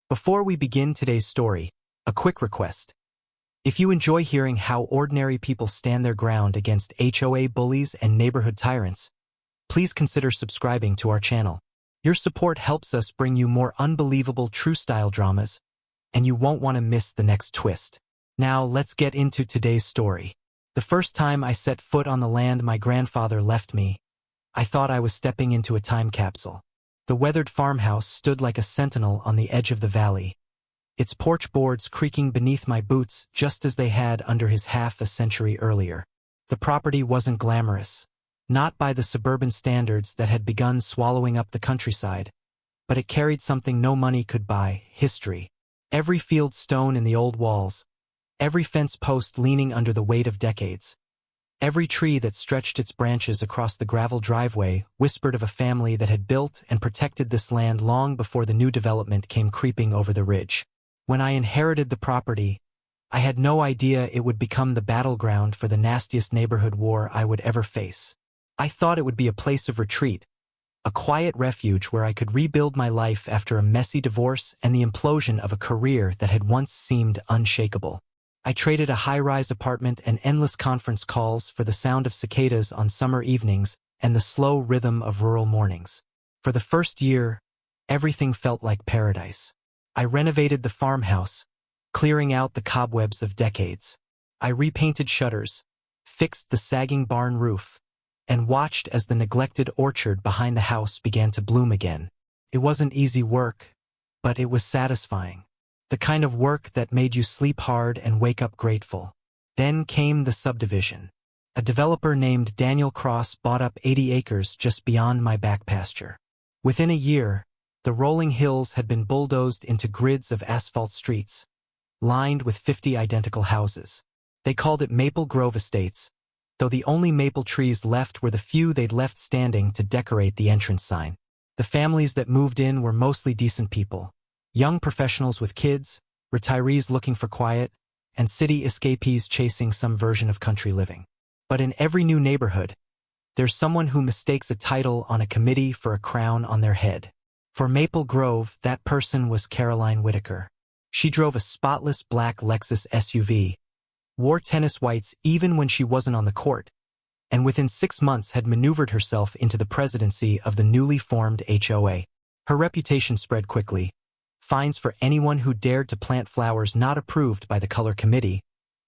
Before we begin today's story, a quick request. If you enjoy hearing how ordinary people stand their ground against HOA bullies and neighborhood tyrants, please consider subscribing to our channel. Your support helps us bring you more unbelievable true-style dramas, and you won't want to miss the next twist. Now, let's get into today's story. The first time I set foot on the land my grandfather left me, I thought I was stepping into a time capsule. The weathered farmhouse stood like a sentinel on the edge of the valley, its porch boards creaking beneath my boots just as they had under his half a century earlier. The property wasn't glamorous, not by the suburban standards that had begun swallowing up the countryside, but it carried something no money could buy: history. Every field stone in the old walls, every fence post leaning under the weight of decades, every tree that stretched its branches across the gravel driveway whispered of a family that had built and protected this land long before the new development came creeping over the ridge. When I inherited the property, I had no idea it would become the battleground for the nastiest neighborhood war I would ever face. I thought it would be a place of retreat, a quiet refuge where I could rebuild my life after a messy divorce and the implosion of a career that had once seemed unshakable. I traded a high-rise apartment and endless conference calls for the sound of cicadas on summer evenings and the slow rhythm of rural mornings. For the first year, everything felt like paradise. I renovated the farmhouse, clearing out the cobwebs of decades. I repainted shutters, fixed the sagging barn roof, and watched as the neglected orchard behind the house began to bloom again. It wasn't easy work, but it was satisfying. The kind of work that made you sleep hard and wake up grateful. Then came the subdivision. A developer named Daniel Cross bought up 80 acres just beyond my back pasture. Within a year, the rolling hills had been bulldozed into grids of asphalt streets, lined with 50 identical houses. They called it Maple Grove Estates, though the only maple trees left were the few they'd left standing to decorate the entrance sign. The families that moved in were mostly decent people. Young professionals with kids, retirees looking for quiet, and city escapees chasing some version of country living. But in every new neighborhood, there's someone who mistakes a title on a committee for a crown on their head. For Maple Grove, that person was Caroline Whitaker. She drove a spotless black Lexus SUV, wore tennis whites even when she wasn't on the court, and within 6 months had maneuvered herself into the presidency of the newly formed HOA. Her reputation spread quickly. Fines for anyone who dared to plant flowers not approved by the color committee,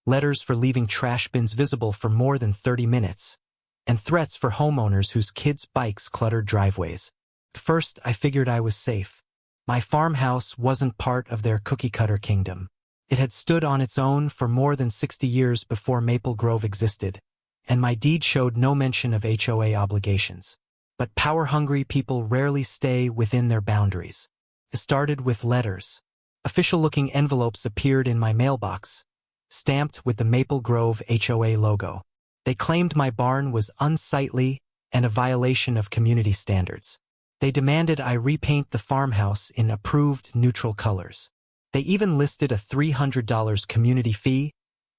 letters for leaving trash bins visible for more than 30 minutes, and threats for homeowners whose kids' bikes cluttered driveways. At first, I figured I was safe. My farmhouse wasn't part of their cookie-cutter kingdom. It had stood on its own for more than 60 years before Maple Grove existed, and my deed showed no mention of HOA obligations. But power-hungry people rarely stay within their boundaries. It started with letters. Official-looking envelopes appeared in my mailbox, stamped with the Maple Grove HOA logo. They claimed my barn was unsightly and a violation of community standards. They demanded I repaint the farmhouse in approved neutral colors. They even listed a $300 community fee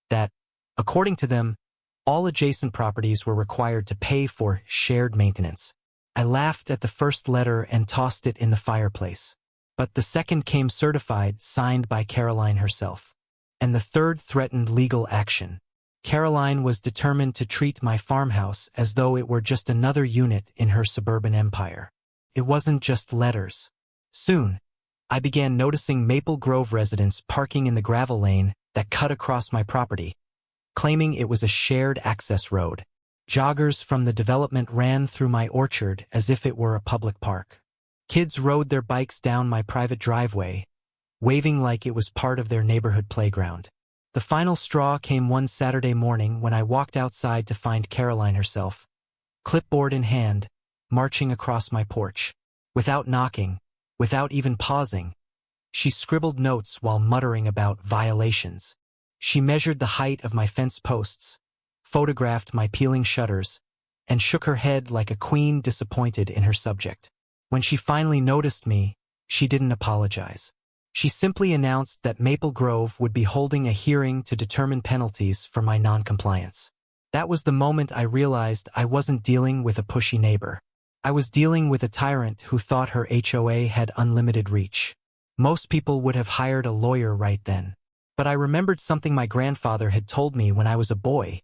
that, according to them, all adjacent properties were required to pay for shared maintenance. I laughed at the first letter and tossed it in the fireplace. But the second came certified, signed by Caroline herself. And the third threatened legal action. Caroline was determined to treat my farmhouse as though it were just another unit in her suburban empire. It wasn't just letters. Soon, I began noticing Maple Grove residents parking in the gravel lane that cut across my property, claiming it was a shared access road. Joggers from the development ran through my orchard as if it were a public park. Kids rode their bikes down my private driveway, waving like it was part of their neighborhood playground. The final straw came one Saturday morning when I walked outside to find Caroline herself, clipboard in hand, marching across my porch. Without knocking, without even pausing, she scribbled notes while muttering about violations. She measured the height of my fence posts, photographed my peeling shutters, and shook her head like a queen disappointed in her subject. When she finally noticed me, she didn't apologize. She simply announced that Maple Grove would be holding a hearing to determine penalties for my noncompliance. That was the moment I realized I wasn't dealing with a pushy neighbor. I was dealing with a tyrant who thought her HOA had unlimited reach. Most people would have hired a lawyer right then. But I remembered something my grandfather had told me when I was a boy.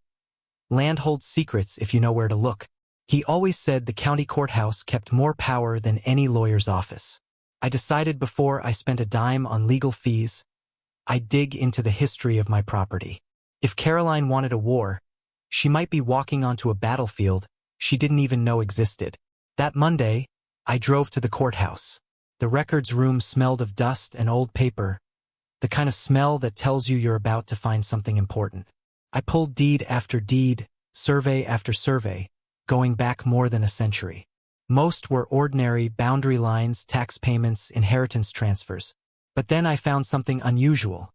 Land holds secrets if you know where to look. He always said the county courthouse kept more power than any lawyer's office. I decided before I spent a dime on legal fees, I'd dig into the history of my property. If Caroline wanted a war, she might be walking onto a battlefield she didn't even know existed. That Monday, I drove to the courthouse. The records room smelled of dust and old paper, the kind of smell that tells you you're about to find something important. I pulled deed after deed, survey after survey, going back more than a century. Most were ordinary boundary lines, tax payments, inheritance transfers. But then I found something unusual.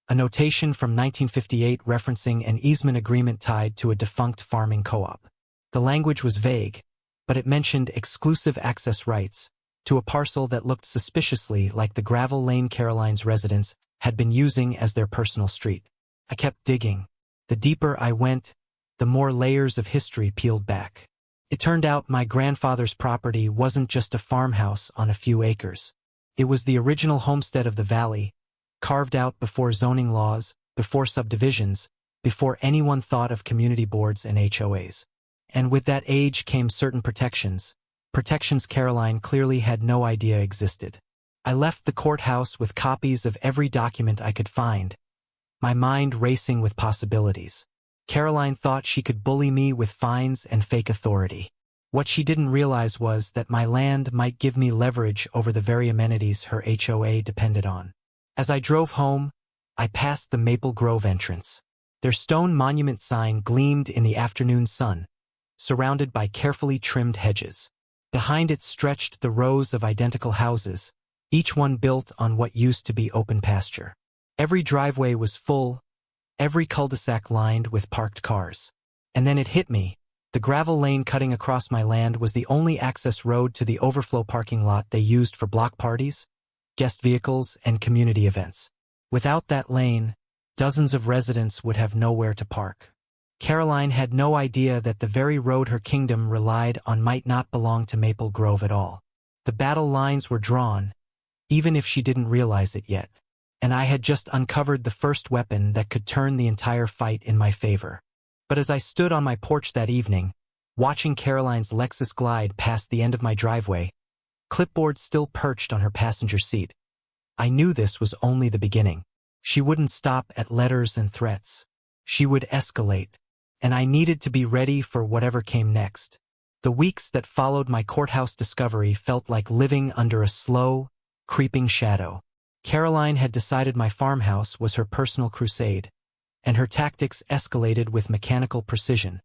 A notation from 1958 referencing an easement agreement tied to a defunct farming co-op. The language was vague, but it mentioned exclusive access rights to a parcel that looked suspiciously like the gravel lane Caroline's residents had been using as their personal street. I kept digging. The deeper I went, the more layers of history peeled back. It turned out my grandfather's property wasn't just a farmhouse on a few acres. It was the original homestead of the valley, carved out before zoning laws, before subdivisions, before anyone thought of community boards and HOAs. And with that age came certain protections Caroline clearly had no idea existed. I left the courthouse with copies of every document I could find, my mind racing with possibilities. Caroline thought she could bully me with fines and fake authority. What she didn't realize was that my land might give me leverage over the very amenities her HOA depended on. As I drove home, I passed the Maple Grove entrance. Their stone monument sign gleamed in the afternoon sun, surrounded by carefully trimmed hedges. Behind it stretched the rows of identical houses, each one built on what used to be open pasture. Every driveway was full, every cul-de-sac lined with parked cars. And then it hit me. The gravel lane cutting across my land was the only access road to the overflow parking lot they used for block parties, guest vehicles, and community events. Without that lane, dozens of residents would have nowhere to park. Caroline had no idea that the very road her kingdom relied on might not belong to Maple Grove at all. The battle lines were drawn, even if she didn't realize it yet. And I had just uncovered the first weapon that could turn the entire fight in my favor. But as I stood on my porch that evening, watching Caroline's Lexus glide past the end of my driveway, clipboard still perched on her passenger seat, I knew this was only the beginning. She wouldn't stop at letters and threats. She would escalate, and I needed to be ready for whatever came next. The weeks that followed my courthouse discovery felt like living under a slow, creeping shadow. Caroline had decided my farmhouse was her personal crusade, and her tactics escalated with mechanical precision,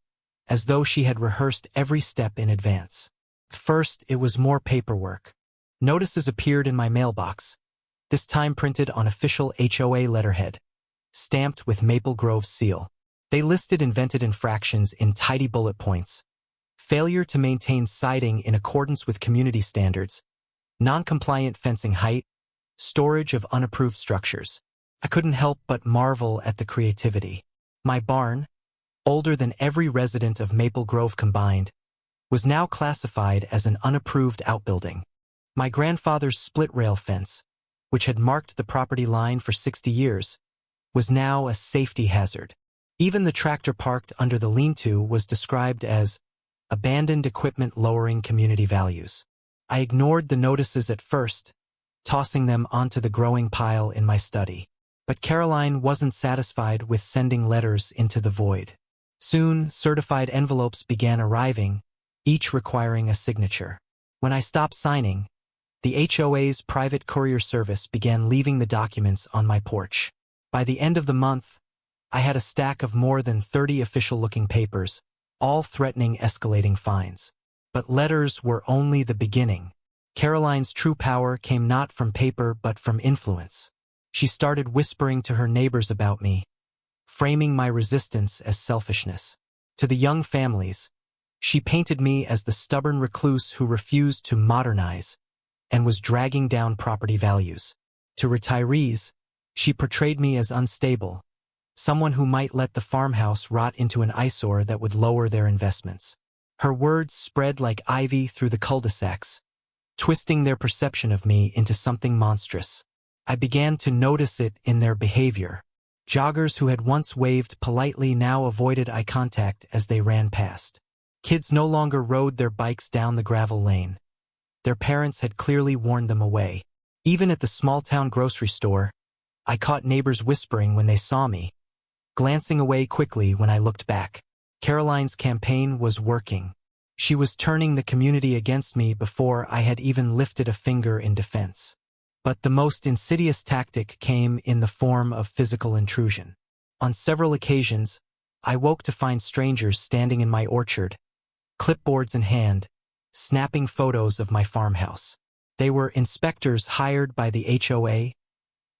as though she had rehearsed every step in advance. First, it was more paperwork. Notices appeared in my mailbox, this time printed on official HOA letterhead, stamped with Maple Grove's seal. They listed invented infractions in tidy bullet points: failure to maintain siding in accordance with community standards, non-compliant fencing height, storage of unapproved structures. I couldn't help but marvel at the creativity. My barn, older than every resident of Maple Grove combined, was now classified as an unapproved outbuilding. My grandfather's split-rail fence, which had marked the property line for 60 years, was now a safety hazard. Even the tractor parked under the lean-to was described as abandoned equipment lowering community values. I ignored the notices at first, tossing them onto the growing pile in my study. But Caroline wasn't satisfied with sending letters into the void. Soon, certified envelopes began arriving, each requiring a signature. When I stopped signing, the HOA's private courier service began leaving the documents on my porch. By the end of the month, I had a stack of more than 30 official-looking papers, all threatening escalating fines. But letters were only the beginning. Caroline's true power came not from paper but from influence. She started whispering to her neighbors about me, framing my resistance as selfishness. To the young families, she painted me as the stubborn recluse who refused to modernize and was dragging down property values. To retirees, she portrayed me as unstable, someone who might let the farmhouse rot into an eyesore that would lower their investments. Her words spread like ivy through the cul-de-sacs, twisting their perception of me into something monstrous. I began to notice it in their behavior. Joggers who had once waved politely now avoided eye contact as they ran past. Kids no longer rode their bikes down the gravel lane. Their parents had clearly warned them away. Even at the small-town grocery store, I caught neighbors whispering when they saw me, glancing away quickly when I looked back. Caroline's campaign was working. She was turning the community against me before I had even lifted a finger in defense. But the most insidious tactic came in the form of physical intrusion. On several occasions, I woke to find strangers standing in my orchard, clipboards in hand, snapping photos of my farmhouse. They were inspectors hired by the HOA,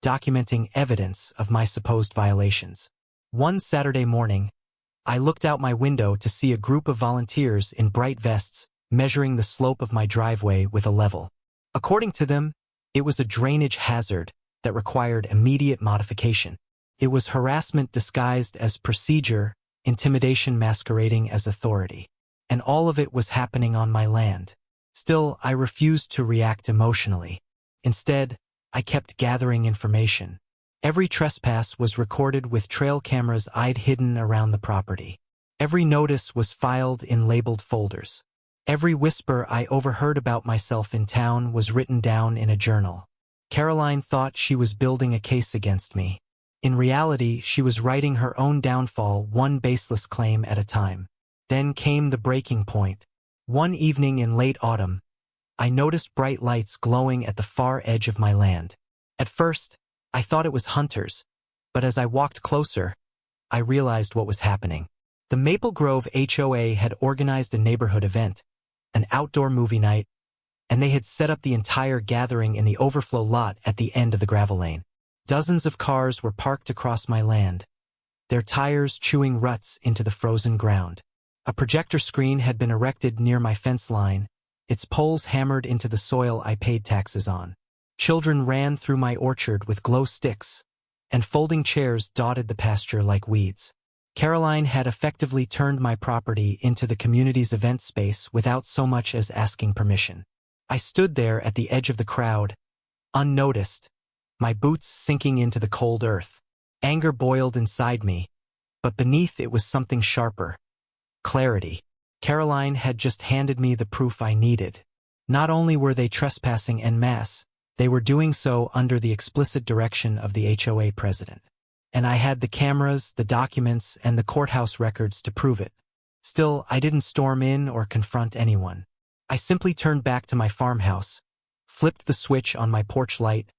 documenting evidence of my supposed violations. One Saturday morning, I looked out my window to see a group of volunteers in bright vests measuring the slope of my driveway with a level. According to them, it was a drainage hazard that required immediate modification. It was harassment disguised as procedure, intimidation masquerading as authority. And all of it was happening on my land. Still, I refused to react emotionally. Instead, I kept gathering information. Every trespass was recorded with trail cameras I'd hidden around the property. Every notice was filed in labeled folders. Every whisper I overheard about myself in town was written down in a journal. Caroline thought she was building a case against me. In reality, she was writing her own downfall, one baseless claim at a time. Then came the breaking point. One evening in late autumn, I noticed bright lights glowing at the far edge of my land. At first, I thought it was hunters, but as I walked closer, I realized what was happening. The Maple Grove HOA had organized a neighborhood event, an outdoor movie night, and they had set up the entire gathering in the overflow lot at the end of the gravel lane. Dozens of cars were parked across my land, their tires chewing ruts into the frozen ground. A projector screen had been erected near my fence line, its poles hammered into the soil I paid taxes on. Children ran through my orchard with glow sticks, and folding chairs dotted the pasture like weeds. Caroline had effectively turned my property into the community's event space without so much as asking permission. I stood there at the edge of the crowd, unnoticed, my boots sinking into the cold earth. Anger boiled inside me, but beneath it was something sharper. Clarity. Caroline had just handed me the proof I needed. Not only were they trespassing en masse, they were doing so under the explicit direction of the HOA president. And I had the cameras, the documents, and the courthouse records to prove it. Still, I didn't storm in or confront anyone. I simply turned back to my farmhouse, flipped the switch on my porch light,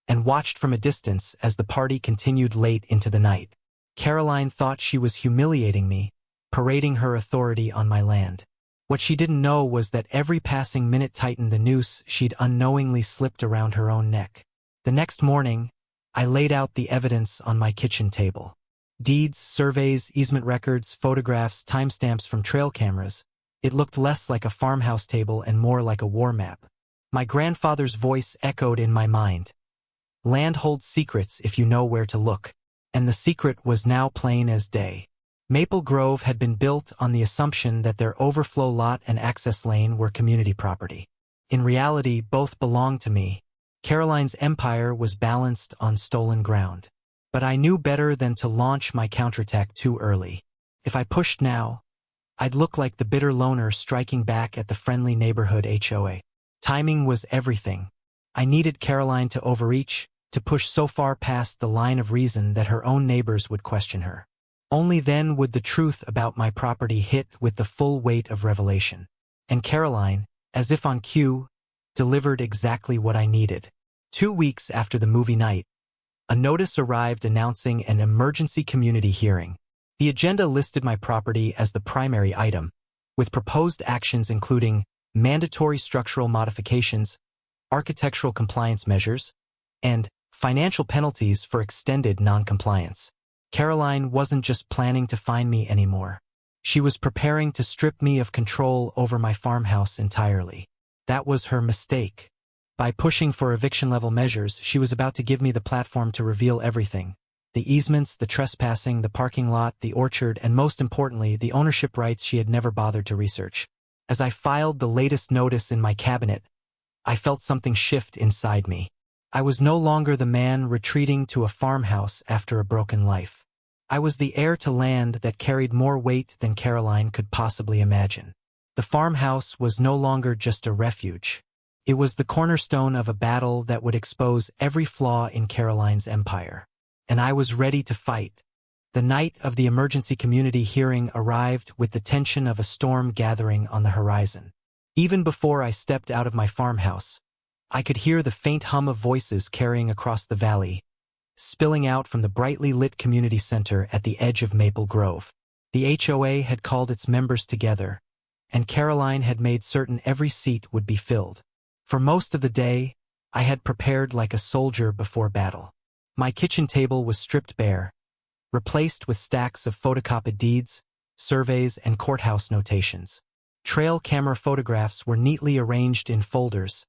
and watched from a distance as the party continued late into the night. Caroline thought she was humiliating me, parading her authority on my land. What she didn't know was that every passing minute tightened the noose she'd unknowingly slipped around her own neck. The next morning, I laid out the evidence on my kitchen table. Deeds, surveys, easement records, photographs, timestamps from trail cameras. It looked less like a farmhouse table and more like a war map. My grandfather's voice echoed in my mind. Land holds secrets if you know where to look. And the secret was now plain as day. Maple Grove had been built on the assumption that their overflow lot and access lane were community property. In reality, both belonged to me. Caroline's empire was balanced on stolen ground. But I knew better than to launch my counterattack too early. If I pushed now, I'd look like the bitter loner striking back at the friendly neighborhood HOA. Timing was everything. I needed Caroline to overreach, to push so far past the line of reason that her own neighbors would question her. Only then would the truth about my property hit with the full weight of revelation. And Caroline, as if on cue, delivered exactly what I needed. 2 weeks after the movie night, a notice arrived announcing an emergency community hearing. The agenda listed my property as the primary item, with proposed actions including mandatory structural modifications, architectural compliance measures, and financial penalties for extended non-compliance. Caroline wasn't just planning to fine me anymore. She was preparing to strip me of control over my farmhouse entirely. That was her mistake. By pushing for eviction-level measures, she was about to give me the platform to reveal everything. The easements, the trespassing, the parking lot, the orchard, and most importantly, the ownership rights she had never bothered to research. As I filed the latest notice in my cabinet, I felt something shift inside me. I was no longer the man retreating to a farmhouse after a broken life. I was the heir to land that carried more weight than Caroline could possibly imagine. The farmhouse was no longer just a refuge. It was the cornerstone of a battle that would expose every flaw in Caroline's empire. And I was ready to fight. The night of the emergency community hearing arrived with the tension of a storm gathering on the horizon. Even before I stepped out of my farmhouse, I could hear the faint hum of voices carrying across the valley, spilling out from the brightly lit community center at the edge of Maple Grove. The HOA had called its members together, and Caroline had made certain every seat would be filled. For most of the day, I had prepared like a soldier before battle. My kitchen table was stripped bare, replaced with stacks of photocopied deeds, surveys, and courthouse notations. Trail camera photographs were neatly arranged in folders,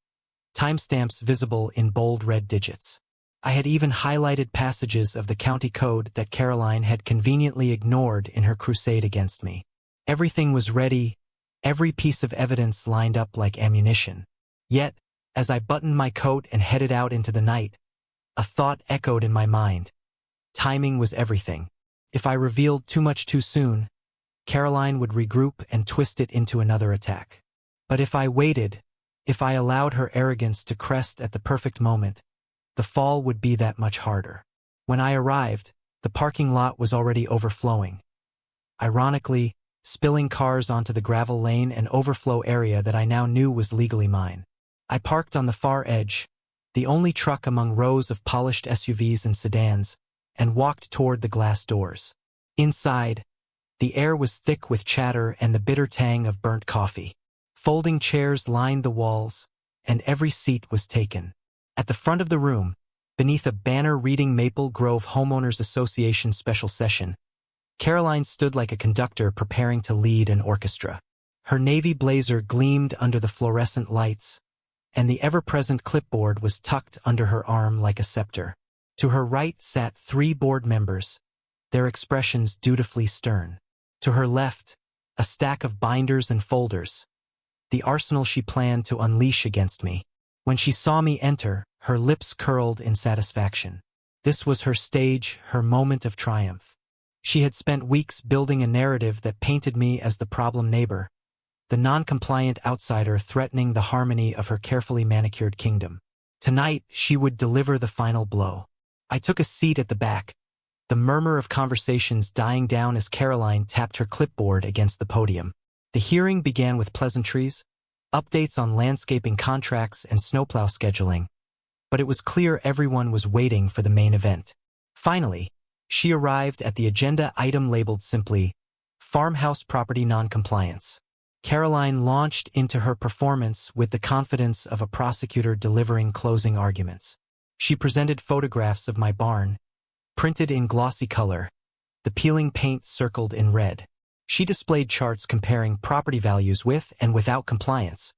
timestamps visible in bold red digits. I had even highlighted passages of the county code that Caroline had conveniently ignored in her crusade against me. Everything was ready, every piece of evidence lined up like ammunition. Yet, as I buttoned my coat and headed out into the night, a thought echoed in my mind. Timing was everything. If I revealed too much too soon, Caroline would regroup and twist it into another attack. But if I waited, if I allowed her arrogance to crest at the perfect moment, the fall would be that much harder. When I arrived, the parking lot was already overflowing. Ironically, spilling cars onto the gravel lane and overflow area that I now knew was legally mine. I parked on the far edge, the only truck among rows of polished SUVs and sedans, and walked toward the glass doors. Inside, the air was thick with chatter and the bitter tang of burnt coffee. Folding chairs lined the walls, and every seat was taken. At the front of the room, beneath a banner reading Maple Grove Homeowners Association special session, Caroline stood like a conductor preparing to lead an orchestra. Her navy blazer gleamed under the fluorescent lights, and the ever-present clipboard was tucked under her arm like a scepter. To her right sat 3 board members, their expressions dutifully stern. To her left, a stack of binders and folders, the arsenal she planned to unleash against me. When she saw me enter, her lips curled in satisfaction. This was her stage, her moment of triumph. She had spent weeks building a narrative that painted me as the problem neighbor, the non-compliant outsider threatening the harmony of her carefully manicured kingdom. Tonight, she would deliver the final blow. I took a seat at the back, the murmur of conversations dying down as Caroline tapped her clipboard against the podium. The hearing began with pleasantries, updates on landscaping contracts and snowplow scheduling, but it was clear everyone was waiting for the main event. Finally, she arrived at the agenda item labeled simply, Farmhouse Property Noncompliance. Caroline launched into her performance with the confidence of a prosecutor delivering closing arguments. She presented photographs of my barn, printed in glossy color, the peeling paint circled in red. She displayed charts comparing property values with and without compliance,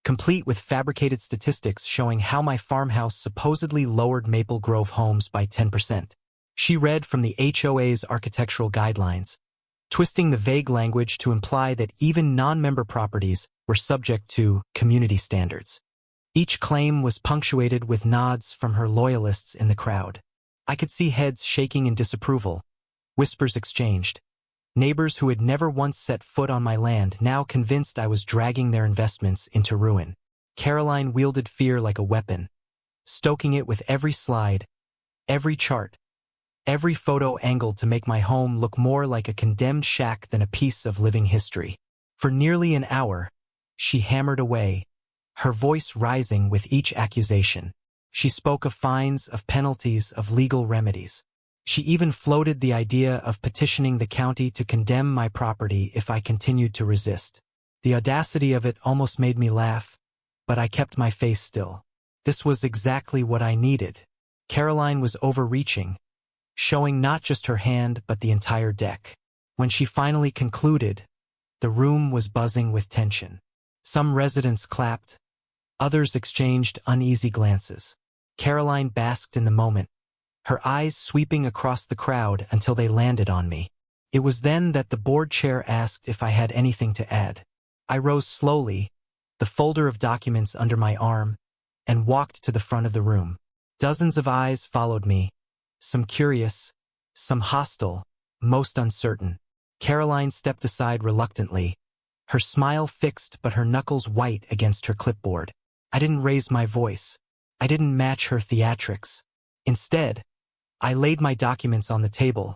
complete with fabricated statistics showing how my farmhouse supposedly lowered Maple Grove homes by 10%. She read from the HOA's architectural guidelines, twisting the vague language to imply that even non-member properties were subject to community standards. Each claim was punctuated with nods from her loyalists in the crowd. I could see heads shaking in disapproval, whispers exchanged. Neighbors who had never once set foot on my land now convinced I was dragging their investments into ruin. Caroline wielded fear like a weapon, stoking it with every slide, every chart, every photo angle to make my home look more like a condemned shack than a piece of living history. For nearly an hour, she hammered away, her voice rising with each accusation. She spoke of fines, of penalties, of legal remedies. She even floated the idea of petitioning the county to condemn my property if I continued to resist. The audacity of it almost made me laugh, but I kept my face still. This was exactly what I needed. Caroline was overreaching, showing not just her hand but the entire deck. When she finally concluded, the room was buzzing with tension. Some residents clapped, others exchanged uneasy glances. Caroline basked in the moment, her eyes sweeping across the crowd until they landed on me. It was then that the board chair asked if I had anything to add. I rose slowly, the folder of documents under my arm, and walked to the front of the room. Dozens of eyes followed me, some curious, some hostile, most uncertain. Caroline stepped aside reluctantly, her smile fixed but her knuckles white against her clipboard. I didn't raise my voice. I didn't match her theatrics. Instead, I laid my documents on the table,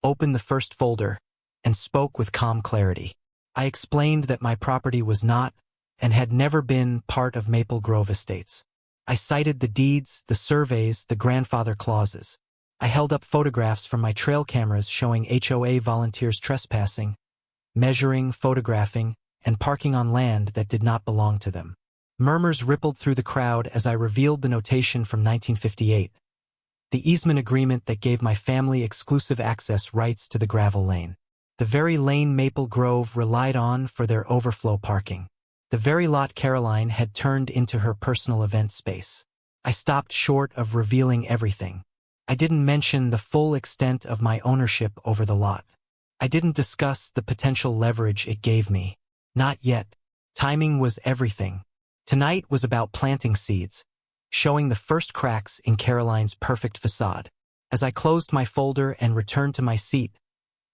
opened the first folder, and spoke with calm clarity. I explained that my property was not, and had never been, part of Maple Grove Estates. I cited the deeds, the surveys, the grandfather clauses. I held up photographs from my trail cameras showing HOA volunteers trespassing, measuring, photographing, and parking on land that did not belong to them. Murmurs rippled through the crowd as I revealed the notation from 1958, the easement agreement that gave my family exclusive access rights to the gravel lane. The very lane Maple Grove relied on for their overflow parking. The very lot Caroline had turned into her personal event space. I stopped short of revealing everything. I didn't mention the full extent of my ownership over the lot. I didn't discuss the potential leverage it gave me. Not yet. Timing was everything. Tonight was about planting seeds, showing the first cracks in Caroline's perfect facade. As I closed my folder and returned to my seat,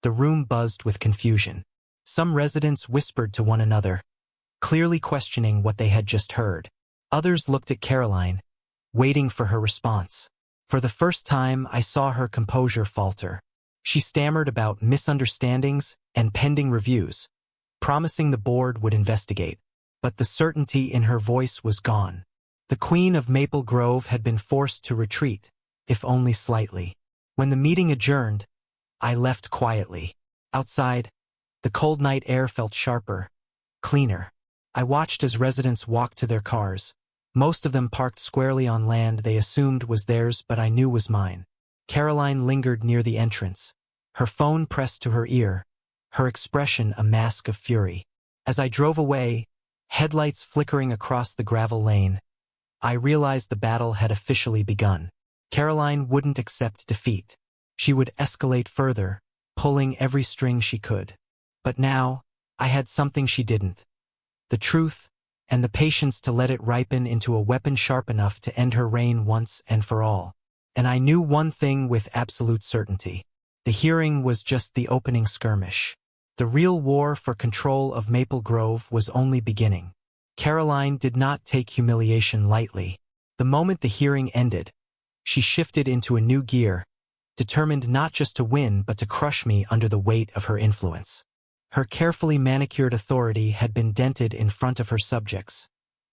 the room buzzed with confusion. Some residents whispered to one another, clearly questioning what they had just heard. Others looked at Caroline, waiting for her response. For the first time, I saw her composure falter. She stammered about misunderstandings and pending reviews, promising the board would investigate. But the certainty in her voice was gone. The Queen of Maple Grove had been forced to retreat, if only slightly. When the meeting adjourned, I left quietly. Outside, the cold night air felt sharper, cleaner. I watched as residents walked to their cars. Most of them parked squarely on land they assumed was theirs but I knew was mine. Caroline lingered near the entrance, her phone pressed to her ear, her expression a mask of fury. As I drove away, headlights flickering across the gravel lane, I realized the battle had officially begun. Caroline wouldn't accept defeat. She would escalate further, pulling every string she could. But now, I had something she didn't. The truth, and the patience to let it ripen into a weapon sharp enough to end her reign once and for all. And I knew one thing with absolute certainty. The hearing was just the opening skirmish. The real war for control of Maple Grove was only beginning. Caroline did not take humiliation lightly. The moment the hearing ended, she shifted into a new gear, determined not just to win but to crush me under the weight of her influence. Her carefully manicured authority had been dented in front of her subjects,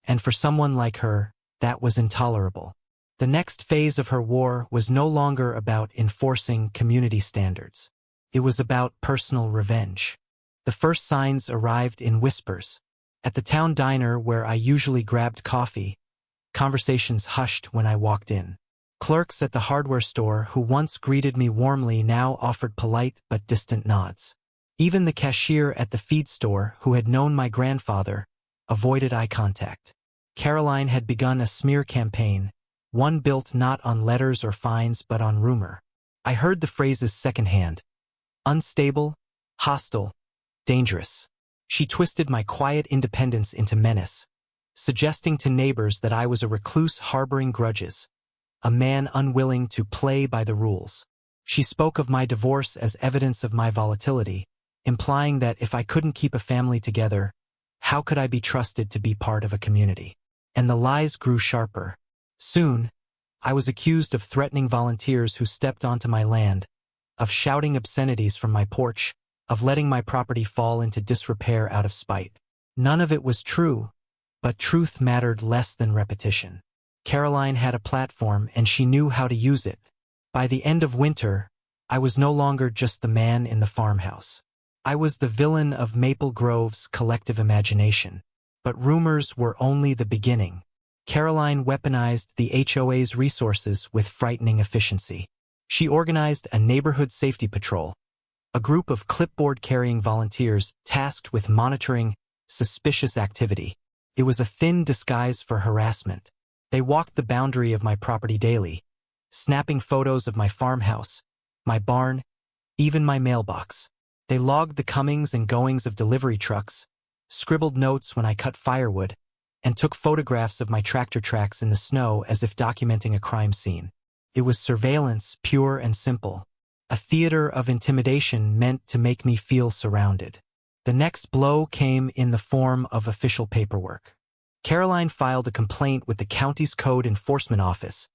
and for someone like her, that was intolerable. The next phase of her war was no longer about enforcing community standards. It was about personal revenge. The first signs arrived in whispers. At the town diner where I usually grabbed coffee, conversations hushed when I walked in. Clerks at the hardware store who once greeted me warmly now offered polite but distant nods. Even the cashier at the feed store, who had known my grandfather, avoided eye contact. Caroline had begun a smear campaign, one built not on letters or fines but on rumor. I heard the phrases secondhand. Unstable, hostile, dangerous. She twisted my quiet independence into menace, suggesting to neighbors that I was a recluse harboring grudges, a man unwilling to play by the rules. She spoke of my divorce as evidence of my volatility, implying that if I couldn't keep a family together, how could I be trusted to be part of a community? And the lies grew sharper. Soon, I was accused of threatening volunteers who stepped onto my land, of shouting obscenities from my porch, of letting my property fall into disrepair out of spite. None of it was true, but truth mattered less than repetition. Caroline had a platform and she knew how to use it. By the end of winter, I was no longer just the man in the farmhouse. I was the villain of Maple Grove's collective imagination. But rumors were only the beginning. Caroline weaponized the HOA's resources with frightening efficiency. She organized a neighborhood safety patrol, a group of clipboard-carrying volunteers tasked with monitoring suspicious activity. It was a thin disguise for harassment. They walked the boundary of my property daily, snapping photos of my farmhouse, my barn, even my mailbox. They logged the comings and goings of delivery trucks, scribbled notes when I cut firewood, and took photographs of my tractor tracks in the snow as if documenting a crime scene. It was surveillance, pure and simple, a theater of intimidation meant to make me feel surrounded. The next blow came in the form of official paperwork. Caroline filed a complaint with the county's code enforcement office,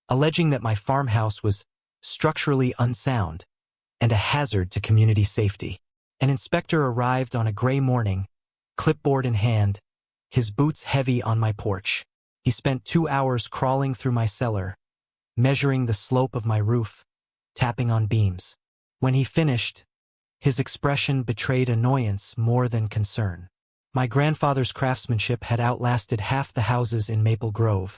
alleging that my farmhouse was structurally unsound and a hazard to community safety. An inspector arrived on a gray morning, clipboard in hand, his boots heavy on my porch. He spent 2 hours crawling through my cellar, measuring the slope of my roof, tapping on beams. When he finished, his expression betrayed annoyance more than concern. My grandfather's craftsmanship had outlasted half the houses in Maple Grove,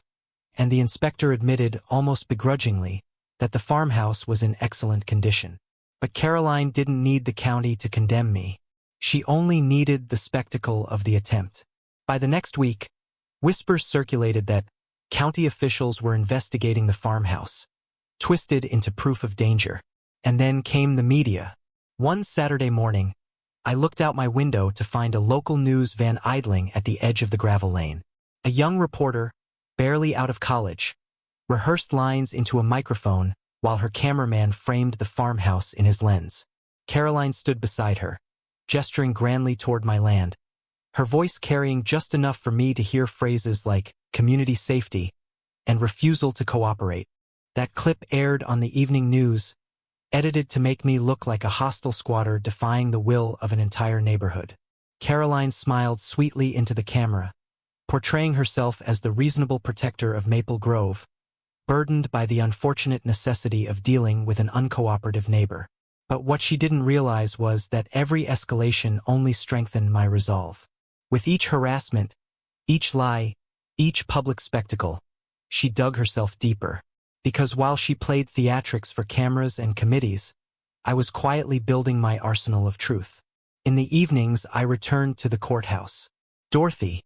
and the inspector admitted, almost begrudgingly, that the farmhouse was in excellent condition. But Caroline didn't need the county to condemn me. She only needed the spectacle of the attempt. By the next week, whispers circulated that county officials were investigating the farmhouse, twisted into proof of danger. And then came the media. One Saturday morning, I looked out my window to find a local news van idling at the edge of the gravel lane. A young reporter, barely out of college, rehearsed lines into a microphone while her cameraman framed the farmhouse in his lens. Caroline stood beside her, gesturing grandly toward my land, her voice carrying just enough for me to hear phrases like community safety and refusal to cooperate. That clip aired on the evening news, edited to make me look like a hostile squatter defying the will of an entire neighborhood. Caroline smiled sweetly into the camera, portraying herself as the reasonable protector of Maple Grove, burdened by the unfortunate necessity of dealing with an uncooperative neighbor. But what she didn't realize was that every escalation only strengthened my resolve. With each harassment, each lie, each public spectacle, she dug herself deeper. Because while she played theatrics for cameras and committees, I was quietly building my arsenal of truth. In the evenings, I returned to the courthouse. Dorothy,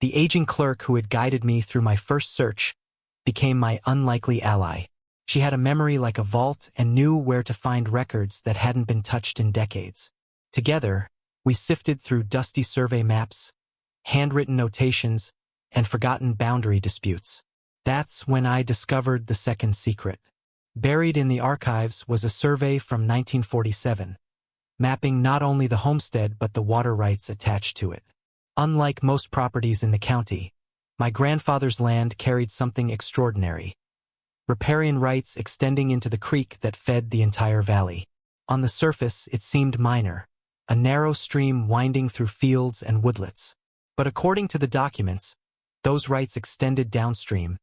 the aging clerk who had guided me through my first search, became my unlikely ally. She had a memory like a vault and knew where to find records that hadn't been touched in decades. Together, we sifted through dusty survey maps, handwritten notations, and forgotten boundary disputes. That's when I discovered the second secret. Buried in the archives was a survey from 1947, mapping not only the homestead but the water rights attached to it. Unlike most properties in the county, my grandfather's land carried something extraordinary: riparian rights extending into the creek that fed the entire valley. On the surface, it seemed minor, a narrow stream winding through fields and woodlets. But according to the documents, those rights extended downstream,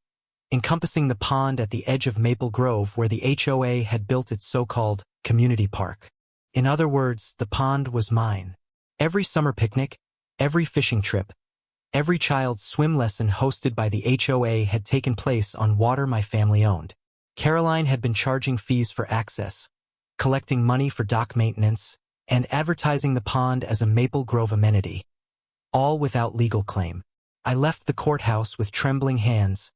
encompassing the pond at the edge of Maple Grove where the HOA had built its so-called community park. In other words, the pond was mine. Every summer picnic, every fishing trip, every child's swim lesson hosted by the HOA had taken place on water my family owned. Caroline had been charging fees for access, collecting money for dock maintenance, and advertising the pond as a Maple Grove amenity, all without legal claim. I left the courthouse with trembling hands,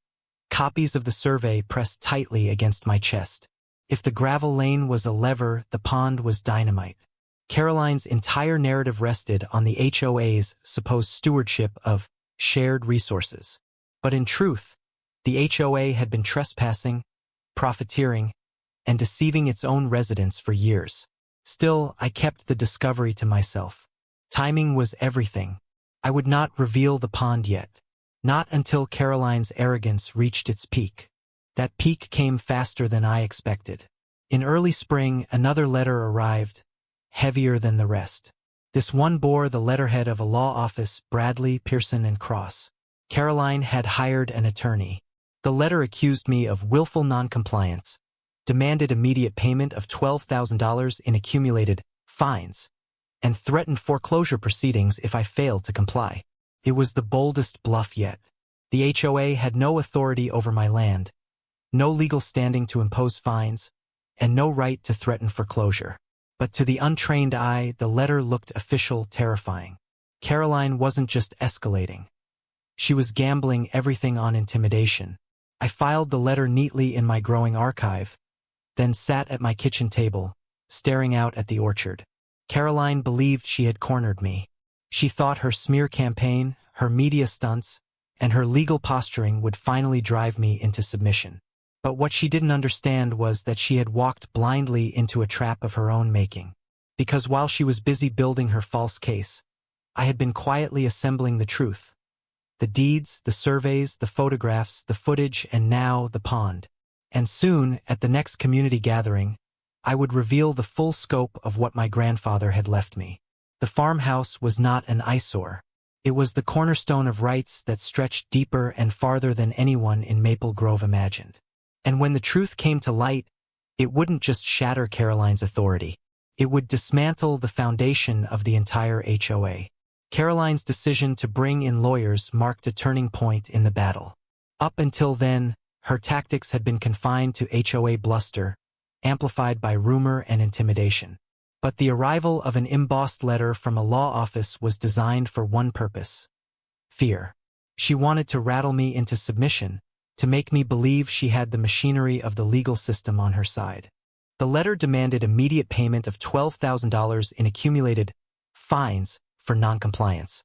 copies of the survey pressed tightly against my chest. If the gravel lane was a lever, the pond was dynamite. Caroline's entire narrative rested on the HOA's supposed stewardship of shared resources. But in truth, the HOA had been trespassing, profiteering, and deceiving its own residents for years. Still, I kept the discovery to myself. Timing was everything. I would not reveal the pond yet. Not until Caroline's arrogance reached its peak. That peak came faster than I expected. In early spring, another letter arrived, heavier than the rest. This one bore the letterhead of a law office, Bradley, Pearson & Cross. Caroline had hired an attorney. The letter accused me of willful noncompliance, demanded immediate payment of $12,000 in accumulated fines, and threatened foreclosure proceedings if I failed to comply. It was the boldest bluff yet. The HOA had no authority over my land, no legal standing to impose fines, and no right to threaten foreclosure. But to the untrained eye, the letter looked official, terrifying. Caroline wasn't just escalating. She was gambling everything on intimidation. I filed the letter neatly in my growing archive, then sat at my kitchen table, staring out at the orchard. Caroline believed she had cornered me. She thought her smear campaign, her media stunts, and her legal posturing would finally drive me into submission. But what she didn't understand was that she had walked blindly into a trap of her own making. Because while she was busy building her false case, I had been quietly assembling the truth. The deeds, the surveys, the photographs, the footage, and now the pond. And soon, at the next community gathering, I would reveal the full scope of what my grandfather had left me. The farmhouse was not an eyesore. It was the cornerstone of rights that stretched deeper and farther than anyone in Maple Grove imagined. And when the truth came to light, it wouldn't just shatter Caroline's authority. It would dismantle the foundation of the entire HOA. Caroline's decision to bring in lawyers marked a turning point in the battle. Up until then, her tactics had been confined to HOA bluster, amplified by rumor and intimidation. But the arrival of an embossed letter from a law office was designed for one purpose: fear. She wanted to rattle me into submission, to make me believe she had the machinery of the legal system on her side. The letter demanded immediate payment of $12,000 in accumulated fines for noncompliance,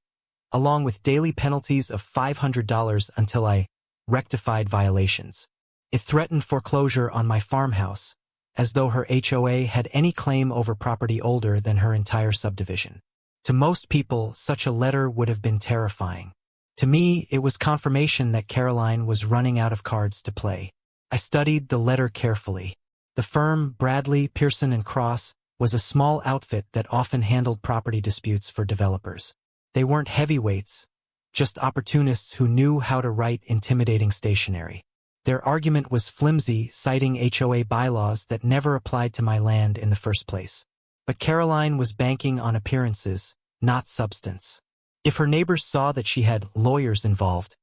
along with daily penalties of $500 until I rectified violations. It threatened foreclosure on my farmhouse, as though her HOA had any claim over property older than her entire subdivision. To most people, such a letter would have been terrifying. To me, it was confirmation that Caroline was running out of cards to play. I studied the letter carefully. The firm, Bradley, Pearson & Cross, was a small outfit that often handled property disputes for developers. They weren't heavyweights, just opportunists who knew how to write intimidating stationery. Their argument was flimsy, citing HOA bylaws that never applied to my land in the first place. But Caroline was banking on appearances, not substance. If her neighbors saw that she had lawyers involved,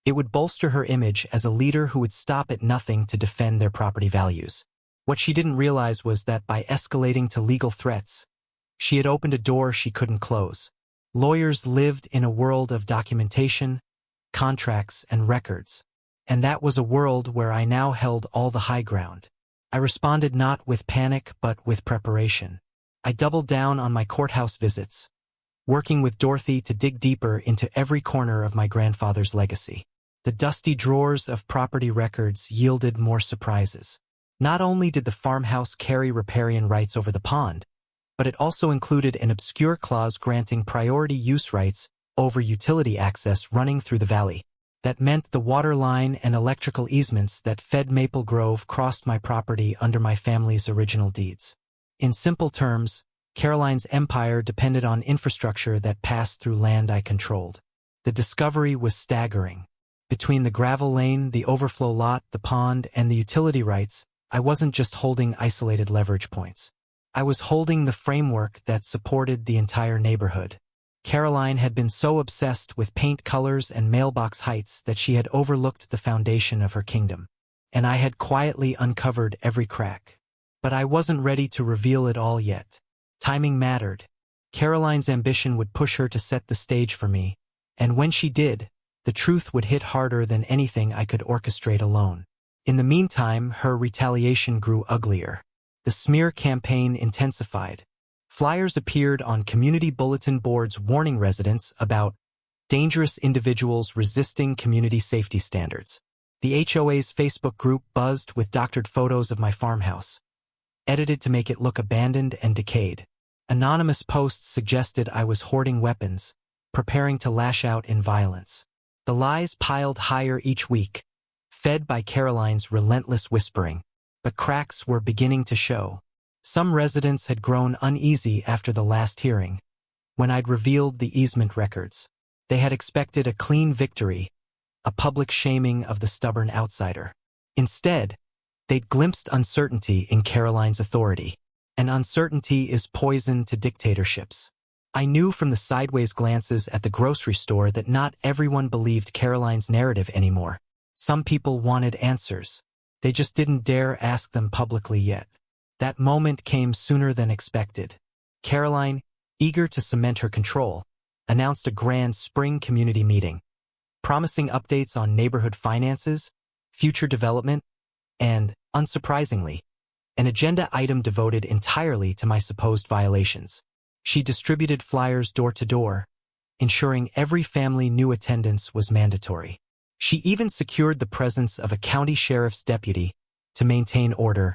it would bolster her image as a leader who would stop at nothing to defend their property values. What she didn't realize was that by escalating to legal threats, she had opened a door she couldn't close. Lawyers lived in a world of documentation, contracts, and records. And that was a world where I now held all the high ground. I responded not with panic but with preparation. I doubled down on my courthouse visits, working with Dorothy to dig deeper into every corner of my grandfather's legacy. The dusty drawers of property records yielded more surprises. Not only did the farmhouse carry riparian rights over the pond, but it also included an obscure clause granting priority use rights over utility access running through the valley. That meant the water line and electrical easements that fed Maple Grove crossed my property under my family's original deeds. In simple terms, Caroline's empire depended on infrastructure that passed through land I controlled. The discovery was staggering. Between the gravel lane, the overflow lot, the pond, and the utility rights, I wasn't just holding isolated leverage points. I was holding the framework that supported the entire neighborhood. Caroline had been so obsessed with paint colors and mailbox heights that she had overlooked the foundation of her kingdom, and I had quietly uncovered every crack. But I wasn't ready to reveal it all yet. Timing mattered. Caroline's ambition would push her to set the stage for me, and when she did, the truth would hit harder than anything I could orchestrate alone. In the meantime, her retaliation grew uglier. The smear campaign intensified. Flyers appeared on community bulletin boards warning residents about dangerous individuals resisting community safety standards. The HOA's Facebook group buzzed with doctored photos of my farmhouse, edited to make it look abandoned and decayed. Anonymous posts suggested I was hoarding weapons, preparing to lash out in violence. The lies piled higher each week, fed by Caroline's relentless whispering. But cracks were beginning to show. Some residents had grown uneasy after the last hearing, when I'd revealed the easement records. They had expected a clean victory, a public shaming of the stubborn outsider. Instead, they'd glimpsed uncertainty in Caroline's authority. And uncertainty is poison to dictatorships. I knew from the sideways glances at the grocery store that not everyone believed Caroline's narrative anymore. Some people wanted answers. They just didn't dare ask them publicly yet. That moment came sooner than expected. Caroline, eager to cement her control, announced a grand spring community meeting, promising updates on neighborhood finances, future development, and, unsurprisingly, an agenda item devoted entirely to my supposed violations. She distributed flyers door to door, ensuring every family knew attendance was mandatory. She even secured the presence of a county sheriff's deputy to maintain order,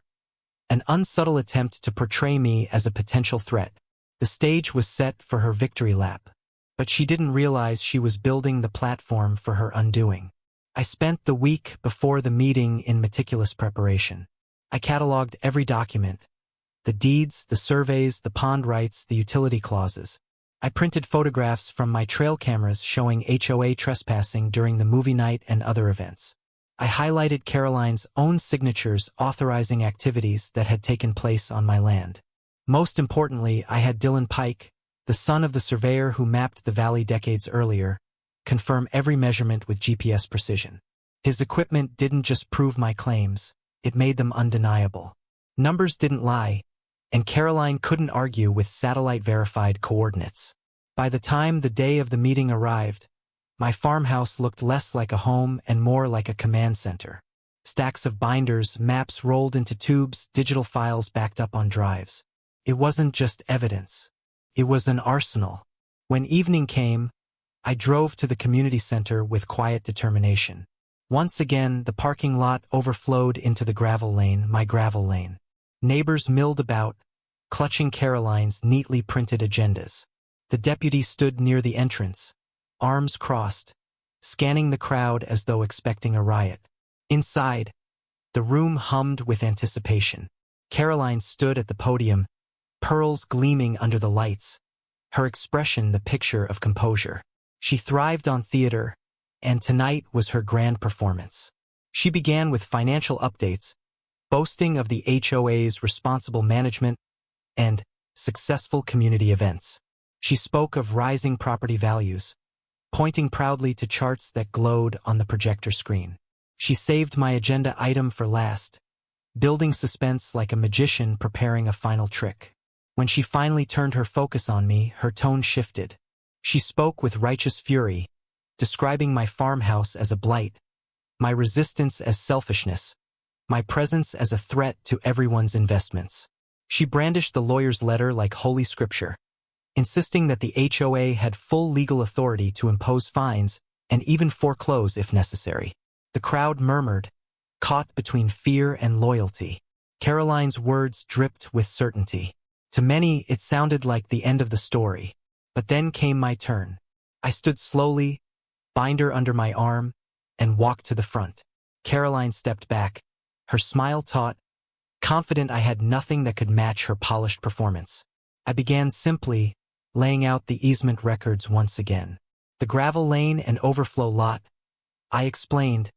an unsubtle attempt to portray me as a potential threat. The stage was set for her victory lap, but she didn't realize she was building the platform for her undoing. I spent the week before the meeting in meticulous preparation. I cataloged every document, the deeds, the surveys, the pond rights, the utility clauses. I printed photographs from my trail cameras showing HOA trespassing during the movie night and other events. I highlighted Caroline's own signatures authorizing activities that had taken place on my land. Most importantly, I had Dylan Pike, the son of the surveyor who mapped the valley decades earlier, confirm every measurement with GPS precision. His equipment didn't just prove my claims, it made them undeniable. Numbers didn't lie, and Caroline couldn't argue with satellite-verified coordinates. By the time the day of the meeting arrived, my farmhouse looked less like a home and more like a command center. Stacks of binders, maps rolled into tubes, digital files backed up on drives. It wasn't just evidence. It was an arsenal. When evening came, I drove to the community center with quiet determination. Once again, the parking lot overflowed into the gravel lane, my gravel lane. Neighbors milled about, clutching Caroline's neatly printed agendas. The deputy stood near the entrance, arms crossed, scanning the crowd as though expecting a riot. Inside, the room hummed with anticipation. Caroline stood at the podium, pearls gleaming under the lights, her expression the picture of composure. She thrived on theater, and tonight was her grand performance. She began with financial updates, boasting of the HOA's responsible management and successful community events. She spoke of rising property values, pointing proudly to charts that glowed on the projector screen. She saved my agenda item for last, building suspense like a magician preparing a final trick. When she finally turned her focus on me, her tone shifted. She spoke with righteous fury, describing my farmhouse as a blight, my resistance as selfishness, my presence as a threat to everyone's investments. She brandished the lawyer's letter like holy scripture, insisting that the HOA had full legal authority to impose fines and even foreclose if necessary. The crowd murmured, caught between fear and loyalty. Caroline's words dripped with certainty. To many, it sounded like the end of the story. But then came my turn. I stood slowly, binder under my arm, and walked to the front. Caroline stepped back, her smile taut, confident I had nothing that could match her polished performance. I began simply, laying out the easement records once again. The gravel lane and overflow lot, I explained,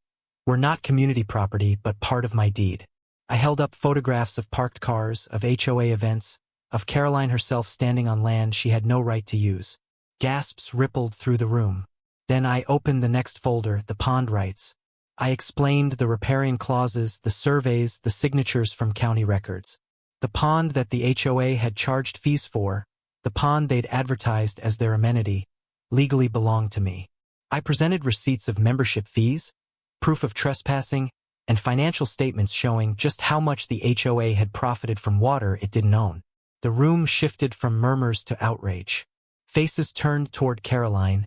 were not community property but part of my deed. I held up photographs of parked cars, of HOA events, of Caroline herself standing on land she had no right to use. Gasps rippled through the room. Then I opened the next folder, the pond rights. I explained the riparian clauses, the surveys, the signatures from county records. The pond that the HOA had charged fees for, the pond they'd advertised as their amenity, legally belonged to me. I presented receipts of membership fees, proof of trespassing, and financial statements showing just how much the HOA had profited from water it didn't own. The room shifted from murmurs to outrage. Faces turned toward Caroline,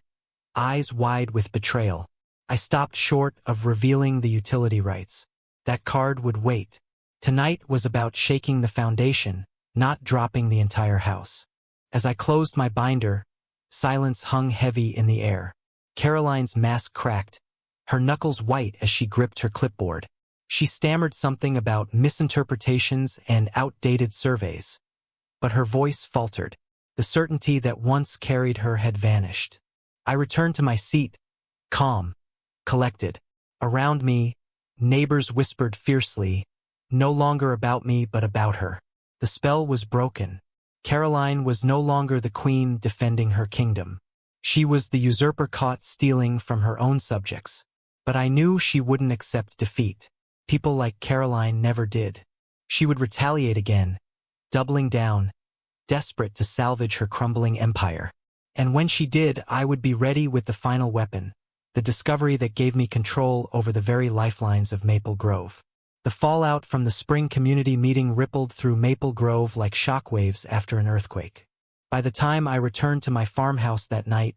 eyes wide with betrayal. I stopped short of revealing the utility rights. That card would wait. Tonight was about shaking the foundation, not dropping the entire house. As I closed my binder, silence hung heavy in the air. Caroline's mask cracked, her knuckles white as she gripped her clipboard. She stammered something about misinterpretations and outdated surveys. But her voice faltered. The certainty that once carried her had vanished. I returned to my seat, calm, collected. Around me, neighbors whispered fiercely, no longer about me but about her. The spell was broken. Caroline was no longer the queen defending her kingdom. She was the usurper caught stealing from her own subjects. But I knew she wouldn't accept defeat. People like Caroline never did. She would retaliate again, doubling down, desperate to salvage her crumbling empire. And when she did, I would be ready with the final weapon, the discovery that gave me control over the very lifelines of Maple Grove. The fallout from the spring community meeting rippled through Maple Grove like shockwaves after an earthquake. By the time I returned to my farmhouse that night,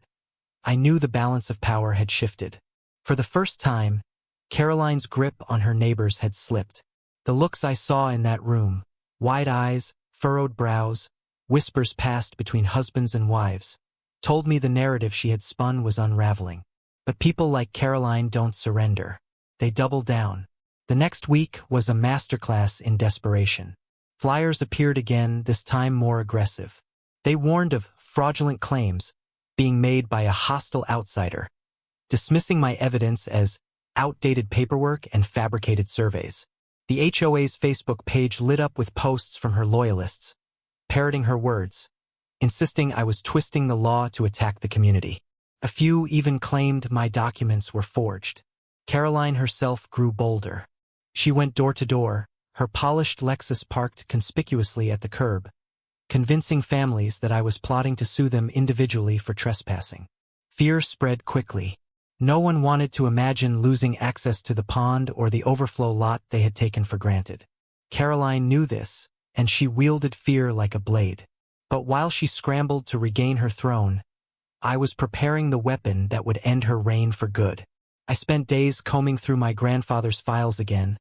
I knew the balance of power had shifted. For the first time, Caroline's grip on her neighbors had slipped. The looks I saw in that room, wide eyes, furrowed brows, whispers passed between husbands and wives, told me the narrative she had spun was unraveling. But people like Caroline don't surrender. They double down. The next week was a masterclass in desperation. Flyers appeared again, this time more aggressive. They warned of fraudulent claims being made by a hostile outsider, dismissing my evidence as outdated paperwork and fabricated surveys. The HOA's Facebook page lit up with posts from her loyalists, parroting her words, insisting I was twisting the law to attack the community. A few even claimed my documents were forged. Caroline herself grew bolder. She went door to door, her polished Lexus parked conspicuously at the curb, convincing families that I was plotting to sue them individually for trespassing. Fear spread quickly. No one wanted to imagine losing access to the pond or the overflow lot they had taken for granted. Caroline knew this, and she wielded fear like a blade. But while she scrambled to regain her throne, I was preparing the weapon that would end her reign for good. I spent days combing through my grandfather's files again,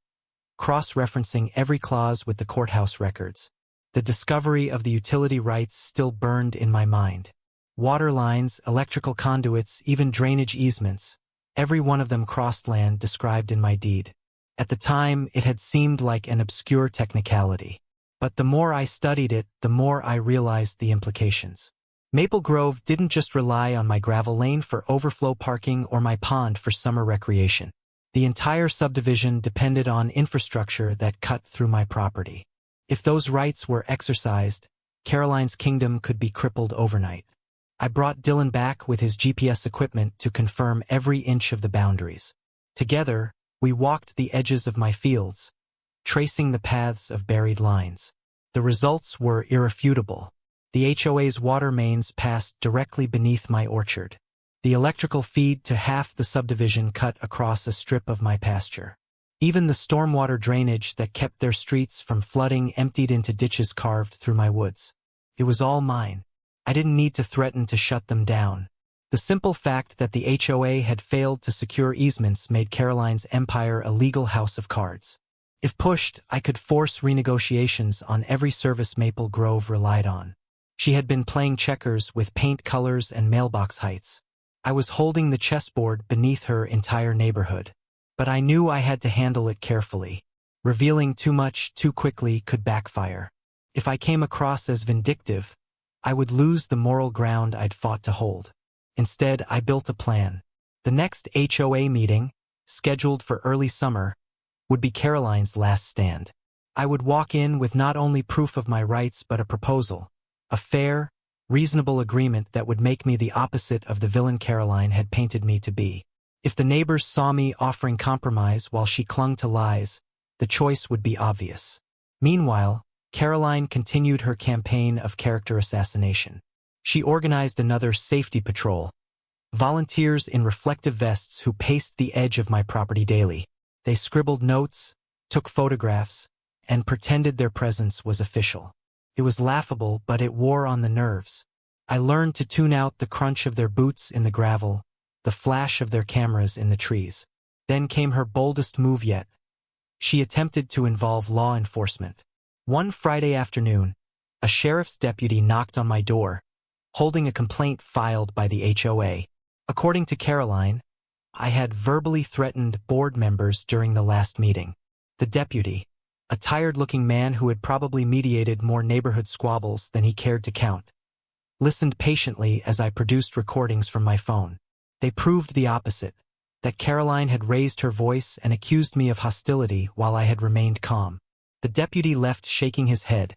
cross-referencing every clause with the courthouse records. The discovery of the utility rights still burned in my mind. Water lines, electrical conduits, even drainage easements, every one of them crossed land described in my deed. At the time, it had seemed like an obscure technicality. But the more I studied it, the more I realized the implications. Maple Grove didn't just rely on my gravel lane for overflow parking or my pond for summer recreation. The entire subdivision depended on infrastructure that cut through my property. If those rights were exercised, Caroline's kingdom could be crippled overnight. I brought Dylan back with his GPS equipment to confirm every inch of the boundaries. Together, we walked the edges of my fields, tracing the paths of buried lines. The results were irrefutable. The HOA's water mains passed directly beneath my orchard. The electrical feed to half the subdivision cut across a strip of my pasture. Even the stormwater drainage that kept their streets from flooding emptied into ditches carved through my woods. It was all mine. I didn't need to threaten to shut them down. The simple fact that the HOA had failed to secure easements made Caroline's empire a legal house of cards. If pushed, I could force renegotiations on every service Maple Grove relied on. She had been playing checkers with paint colors and mailbox heights. I was holding the chessboard beneath her entire neighborhood. But I knew I had to handle it carefully. Revealing too much too quickly could backfire. If I came across as vindictive, I would lose the moral ground I'd fought to hold. Instead, I built a plan. The next HOA meeting, scheduled for early summer, would be Caroline's last stand. I would walk in with not only proof of my rights but a proposal. A fair, reasonable agreement that would make me the opposite of the villain Caroline had painted me to be. If the neighbors saw me offering compromise while she clung to lies, the choice would be obvious. Meanwhile, Caroline continued her campaign of character assassination. She organized another safety patrol, volunteers in reflective vests who paced the edge of my property daily. They scribbled notes, took photographs, and pretended their presence was official. It was laughable, but it wore on the nerves. I learned to tune out the crunch of their boots in the gravel, the flash of their cameras in the trees. Then came her boldest move yet. She attempted to involve law enforcement. One Friday afternoon, a sheriff's deputy knocked on my door, holding a complaint filed by the HOA. According to Caroline, I had verbally threatened board members during the last meeting. The deputy, a tired-looking man who had probably mediated more neighborhood squabbles than he cared to count, listened patiently as I produced recordings from my phone. They proved the opposite, that Caroline had raised her voice and accused me of hostility while I had remained calm. The deputy left shaking his head,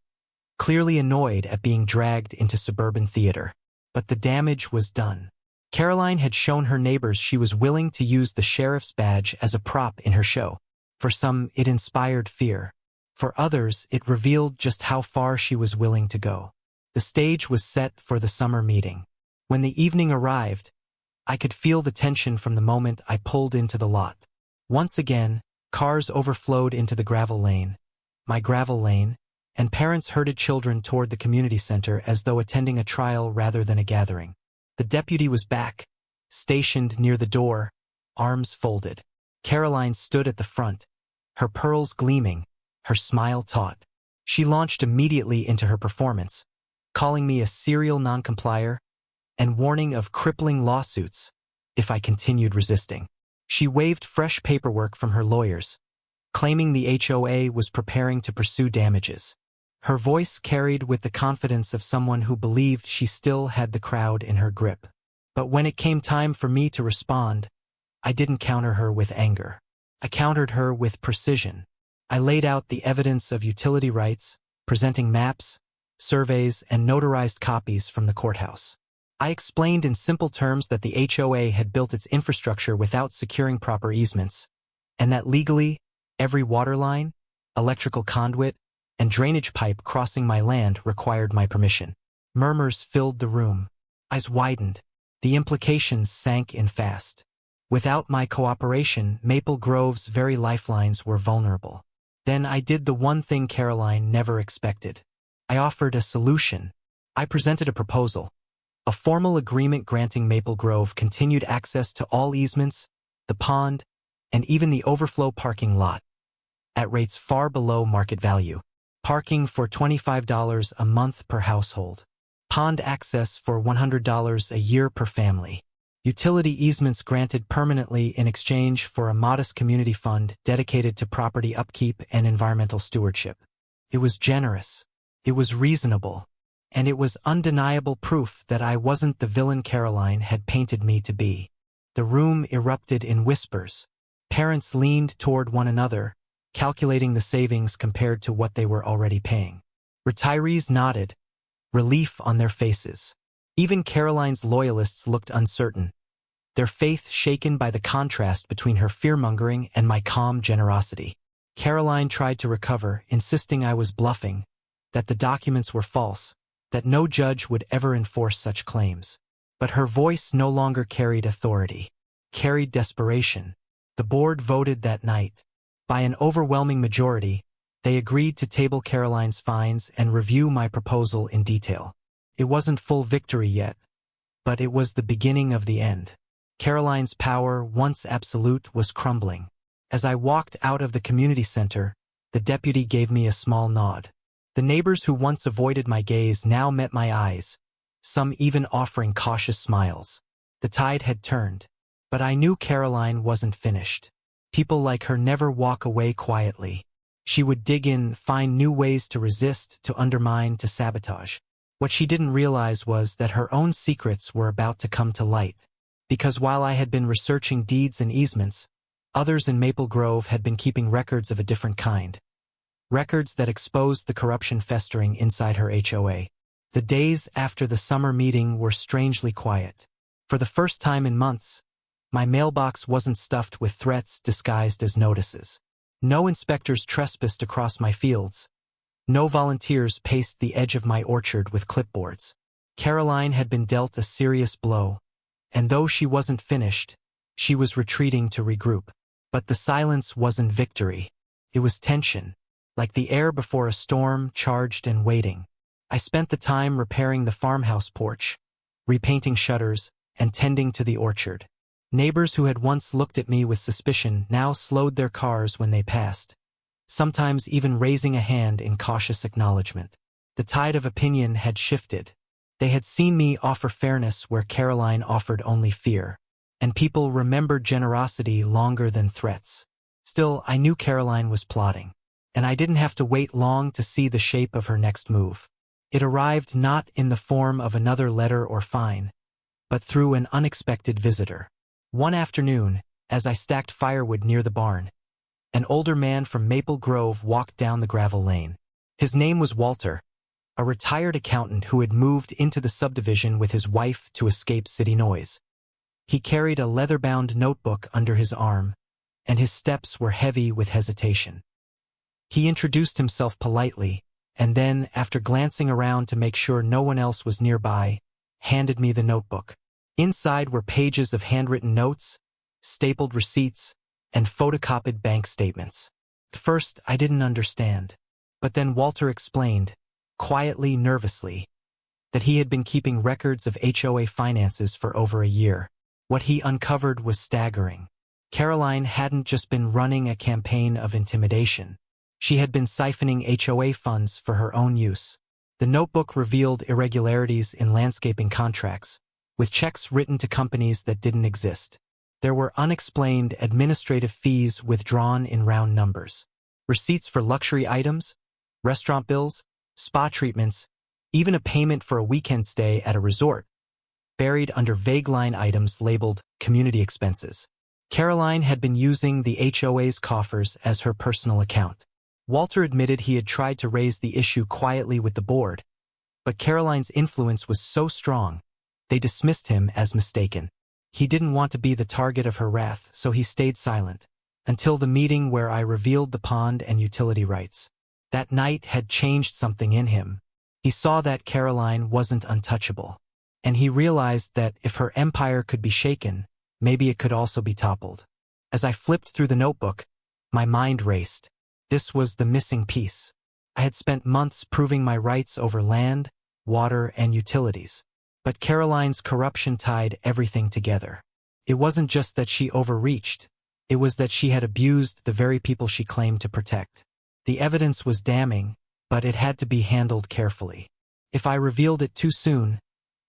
clearly annoyed at being dragged into suburban theater. But the damage was done. Caroline had shown her neighbors she was willing to use the sheriff's badge as a prop in her show. For some, it inspired fear. For others, it revealed just how far she was willing to go. The stage was set for the summer meeting. When the evening arrived, I could feel the tension from the moment I pulled into the lot. Once again, cars overflowed into the gravel lane, my gravel lane, and parents herded children toward the community center as though attending a trial rather than a gathering. The deputy was back, stationed near the door, arms folded. Caroline stood at the front, her pearls gleaming, her smile taut. She launched immediately into her performance, calling me a serial non-complier and warning of crippling lawsuits if I continued resisting. She waved fresh paperwork from her lawyers, claiming the HOA was preparing to pursue damages. Her voice carried with the confidence of someone who believed she still had the crowd in her grip. But when it came time for me to respond, I didn't counter her with anger. I countered her with precision. I laid out the evidence of utility rights, presenting maps, surveys, and notarized copies from the courthouse. I explained in simple terms that the HOA had built its infrastructure without securing proper easements, and that legally, every water line, electrical conduit, and drainage pipe crossing my land required my permission. Murmurs filled the room. Eyes widened. The implications sank in fast. Without my cooperation, Maple Grove's very lifelines were vulnerable. Then I did the one thing Caroline never expected. I offered a solution. I presented a proposal. A formal agreement granting Maple Grove continued access to all easements, the pond, and even the overflow parking lot, at rates far below market value. Parking for $25 a month per household. Pond access for $100 a year per family. Utility easements granted permanently in exchange for a modest community fund dedicated to property upkeep and environmental stewardship. It was generous. It was reasonable. And it was undeniable proof that I wasn't the villain Caroline had painted me to be. The room erupted in whispers. Parents leaned toward one another, calculating the savings compared to what they were already paying. Retirees nodded, relief on their faces. Even Caroline's loyalists looked uncertain, their faith shaken by the contrast between her fear-mongering and my calm generosity. Caroline tried to recover, insisting I was bluffing, that the documents were false, that no judge would ever enforce such claims. But her voice no longer carried authority, carried desperation. The board voted that night. By an overwhelming majority, they agreed to table Caroline's fines and review my proposal in detail. It wasn't full victory yet, but it was the beginning of the end. Caroline's power, once absolute, was crumbling. As I walked out of the community center, the deputy gave me a small nod. The neighbors who once avoided my gaze now met my eyes, some even offering cautious smiles. The tide had turned, but I knew Caroline wasn't finished. People like her never walk away quietly. She would dig in, find new ways to resist, to undermine, to sabotage. What she didn't realize was that her own secrets were about to come to light, because while I had been researching deeds and easements, others in Maple Grove had been keeping records of a different kind. Records that exposed the corruption festering inside her HOA. The days after the summer meeting were strangely quiet. For the first time in months, my mailbox wasn't stuffed with threats disguised as notices. No inspectors trespassed across my fields. No volunteers paced the edge of my orchard with clipboards. Caroline had been dealt a serious blow, and though she wasn't finished, she was retreating to regroup. But the silence wasn't victory. It was tension, like the air before a storm, charged and waiting. I spent the time repairing the farmhouse porch, repainting shutters, and tending to the orchard. Neighbors who had once looked at me with suspicion now slowed their cars when they passed, sometimes even raising a hand in cautious acknowledgement. The tide of opinion had shifted. They had seen me offer fairness where Caroline offered only fear, and people remembered generosity longer than threats. Still, I knew Caroline was plotting, and I didn't have to wait long to see the shape of her next move. It arrived not in the form of another letter or fine, but through an unexpected visitor. One afternoon, as I stacked firewood near the barn, an older man from Maple Grove walked down the gravel lane. His name was Walter, a retired accountant who had moved into the subdivision with his wife to escape city noise. He carried a leather-bound notebook under his arm, and his steps were heavy with hesitation. He introduced himself politely, and then, after glancing around to make sure no one else was nearby, handed me the notebook. Inside were pages of handwritten notes, stapled receipts, and photocopied bank statements. At first, I didn't understand, but then Walter explained, quietly, nervously, that he had been keeping records of HOA finances for over a year. What he uncovered was staggering. Caroline hadn't just been running a campaign of intimidation. She had been siphoning HOA funds for her own use. The notebook revealed irregularities in landscaping contracts, with checks written to companies that didn't exist. There were unexplained administrative fees withdrawn in round numbers. Receipts for luxury items, restaurant bills, spa treatments, even a payment for a weekend stay at a resort, buried under vague line items labeled community expenses. Caroline had been using the HOA's coffers as her personal account. Walter admitted he had tried to raise the issue quietly with the board, but Caroline's influence was so strong, they dismissed him as mistaken. He didn't want to be the target of her wrath, so he stayed silent, until the meeting where I revealed the pond and utility rights. That night had changed something in him. He saw that Caroline wasn't untouchable, and he realized that if her empire could be shaken, maybe it could also be toppled. As I flipped through the notebook, my mind raced. This was the missing piece. I had spent months proving my rights over land, water, and utilities. But Caroline's corruption tied everything together. It wasn't just that she overreached, it was that she had abused the very people she claimed to protect. The evidence was damning, but it had to be handled carefully. If I revealed it too soon,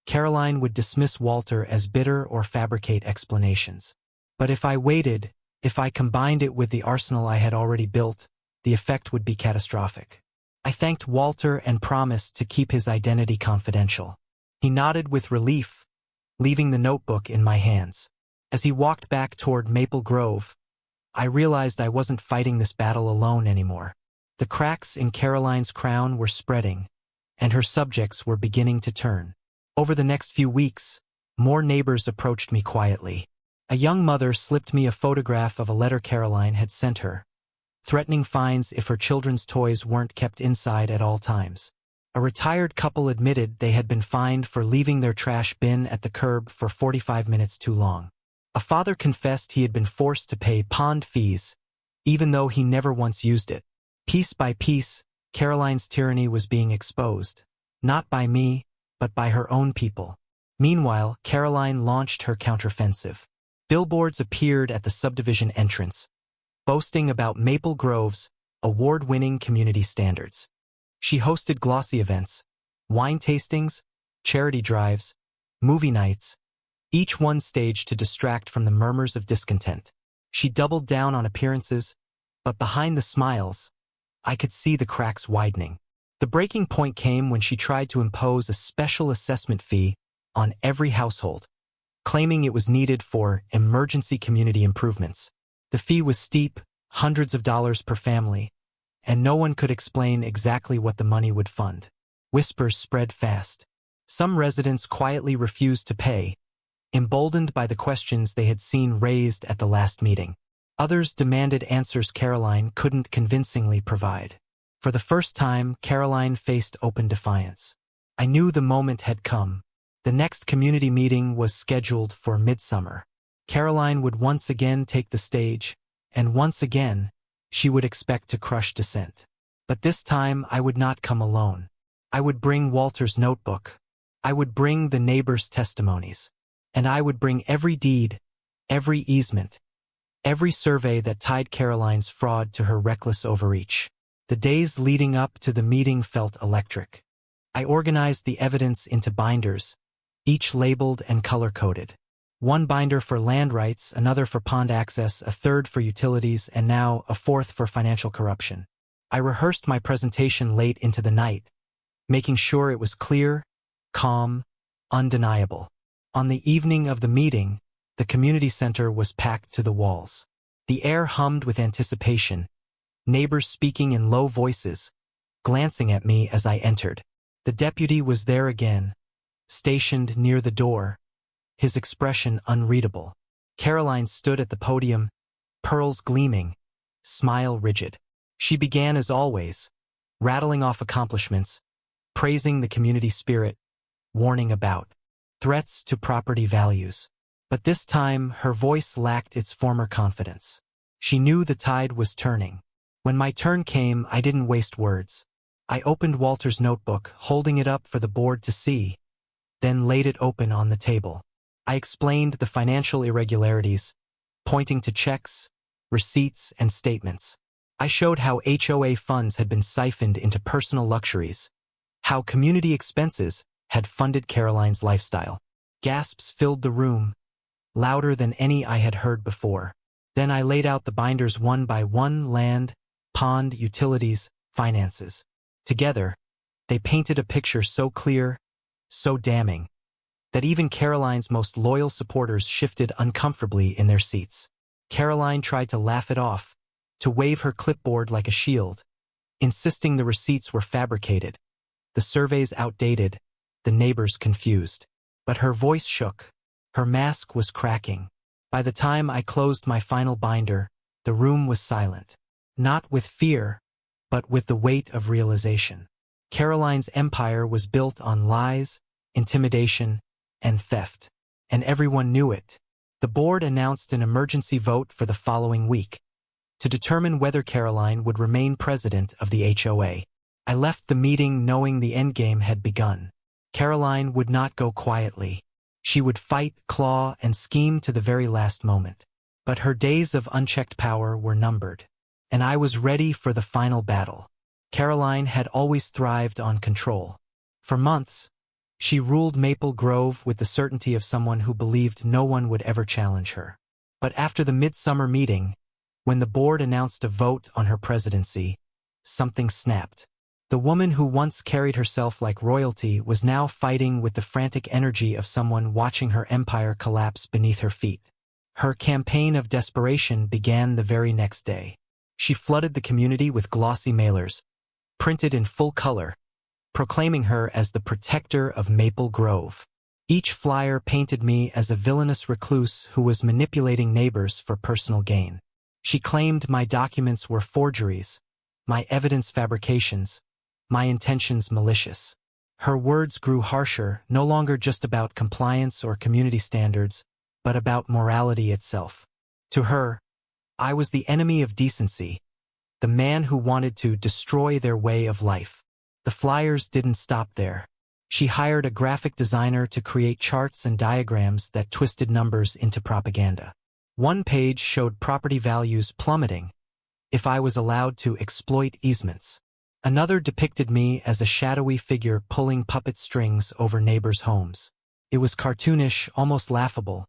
Caroline would dismiss Walter as bitter or fabricate explanations. But if I waited, if I combined it with the arsenal I had already built, the effect would be catastrophic. I thanked Walter and promised to keep his identity confidential. He nodded with relief, leaving the notebook in my hands. As he walked back toward Maple Grove, I realized I wasn't fighting this battle alone anymore. The cracks in Caroline's crown were spreading, and her subjects were beginning to turn. Over the next few weeks, more neighbors approached me quietly. A young mother slipped me a photograph of a letter Caroline had sent her, threatening fines if her children's toys weren't kept inside at all times. A retired couple admitted they had been fined for leaving their trash bin at the curb for 45 minutes too long. A father confessed he had been forced to pay pond fees, even though he never once used it. Piece by piece, Caroline's tyranny was being exposed, not by me, but by her own people. Meanwhile, Caroline launched her counteroffensive. Billboards appeared at the subdivision entrance, boasting about Maple Grove's award-winning community standards. She hosted glossy events, wine tastings, charity drives, movie nights, each one staged to distract from the murmurs of discontent. She doubled down on appearances, but behind the smiles, I could see the cracks widening. The breaking point came when she tried to impose a special assessment fee on every household, claiming it was needed for emergency community improvements. The fee was steep, hundreds of dollars per family, and no one could explain exactly what the money would fund. Whispers spread fast. Some residents quietly refused to pay, emboldened by the questions they had seen raised at the last meeting. Others demanded answers Caroline couldn't convincingly provide. For the first time, Caroline faced open defiance. I knew the moment had come. The next community meeting was scheduled for midsummer. Caroline would once again take the stage, and once again, she would expect to crush dissent. But this time I would not come alone. I would bring Walter's notebook. I would bring the neighbors' testimonies. And I would bring every deed, every easement, every survey that tied Caroline's fraud to her reckless overreach. The days leading up to the meeting felt electric. I organized the evidence into binders, each labeled and color-coded. One binder for land rights, another for pond access, a third for utilities, and now a fourth for financial corruption. I rehearsed my presentation late into the night, making sure it was clear, calm, undeniable. On the evening of the meeting, the community center was packed to the walls. The air hummed with anticipation, neighbors speaking in low voices, glancing at me as I entered. The deputy was there again, stationed near the door, his expression unreadable. Caroline stood at the podium, pearls gleaming, smile rigid. She began as always, rattling off accomplishments, praising the community spirit, warning about threats to property values. But this time, her voice lacked its former confidence. She knew the tide was turning. When my turn came, I didn't waste words. I opened Walter's notebook, holding it up for the board to see, then laid it open on the table. I explained the financial irregularities, pointing to checks, receipts, and statements. I showed how HOA funds had been siphoned into personal luxuries, how community expenses had funded Caroline's lifestyle. Gasps filled the room, louder than any I had heard before. Then I laid out the binders one by one: land, pond, utilities, finances. Together, they painted a picture so clear, so damning, that even Caroline's most loyal supporters shifted uncomfortably in their seats. Caroline tried to laugh it off, to wave her clipboard like a shield, insisting the receipts were fabricated, the surveys outdated, the neighbors confused. But her voice shook. Her mask was cracking. By the time I closed my final binder, the room was silent. Not with fear, but with the weight of realization. Caroline's empire was built on lies, intimidation, and theft. And everyone knew it. The board announced an emergency vote for the following week to determine whether Caroline would remain president of the HOA. I left the meeting knowing the endgame had begun. Caroline would not go quietly. She would fight, claw, and scheme to the very last moment. But her days of unchecked power were numbered, and I was ready for the final battle. Caroline had always thrived on control. For months, she ruled Maple Grove with the certainty of someone who believed no one would ever challenge her. But after the midsummer meeting, when the board announced a vote on her presidency, something snapped. The woman who once carried herself like royalty was now fighting with the frantic energy of someone watching her empire collapse beneath her feet. Her campaign of desperation began the very next day. She flooded the community with glossy mailers, printed in full color, proclaiming her as the protector of Maple Grove. Each flyer painted me as a villainous recluse who was manipulating neighbors for personal gain. She claimed my documents were forgeries, my evidence fabrications, my intentions malicious. Her words grew harsher, no longer just about compliance or community standards, but about morality itself. To her, I was the enemy of decency, the man who wanted to destroy their way of life. The flyers didn't stop there. She hired a graphic designer to create charts and diagrams that twisted numbers into propaganda. One page showed property values plummeting if I was allowed to exploit easements. Another depicted me as a shadowy figure pulling puppet strings over neighbors' homes. It was cartoonish, almost laughable.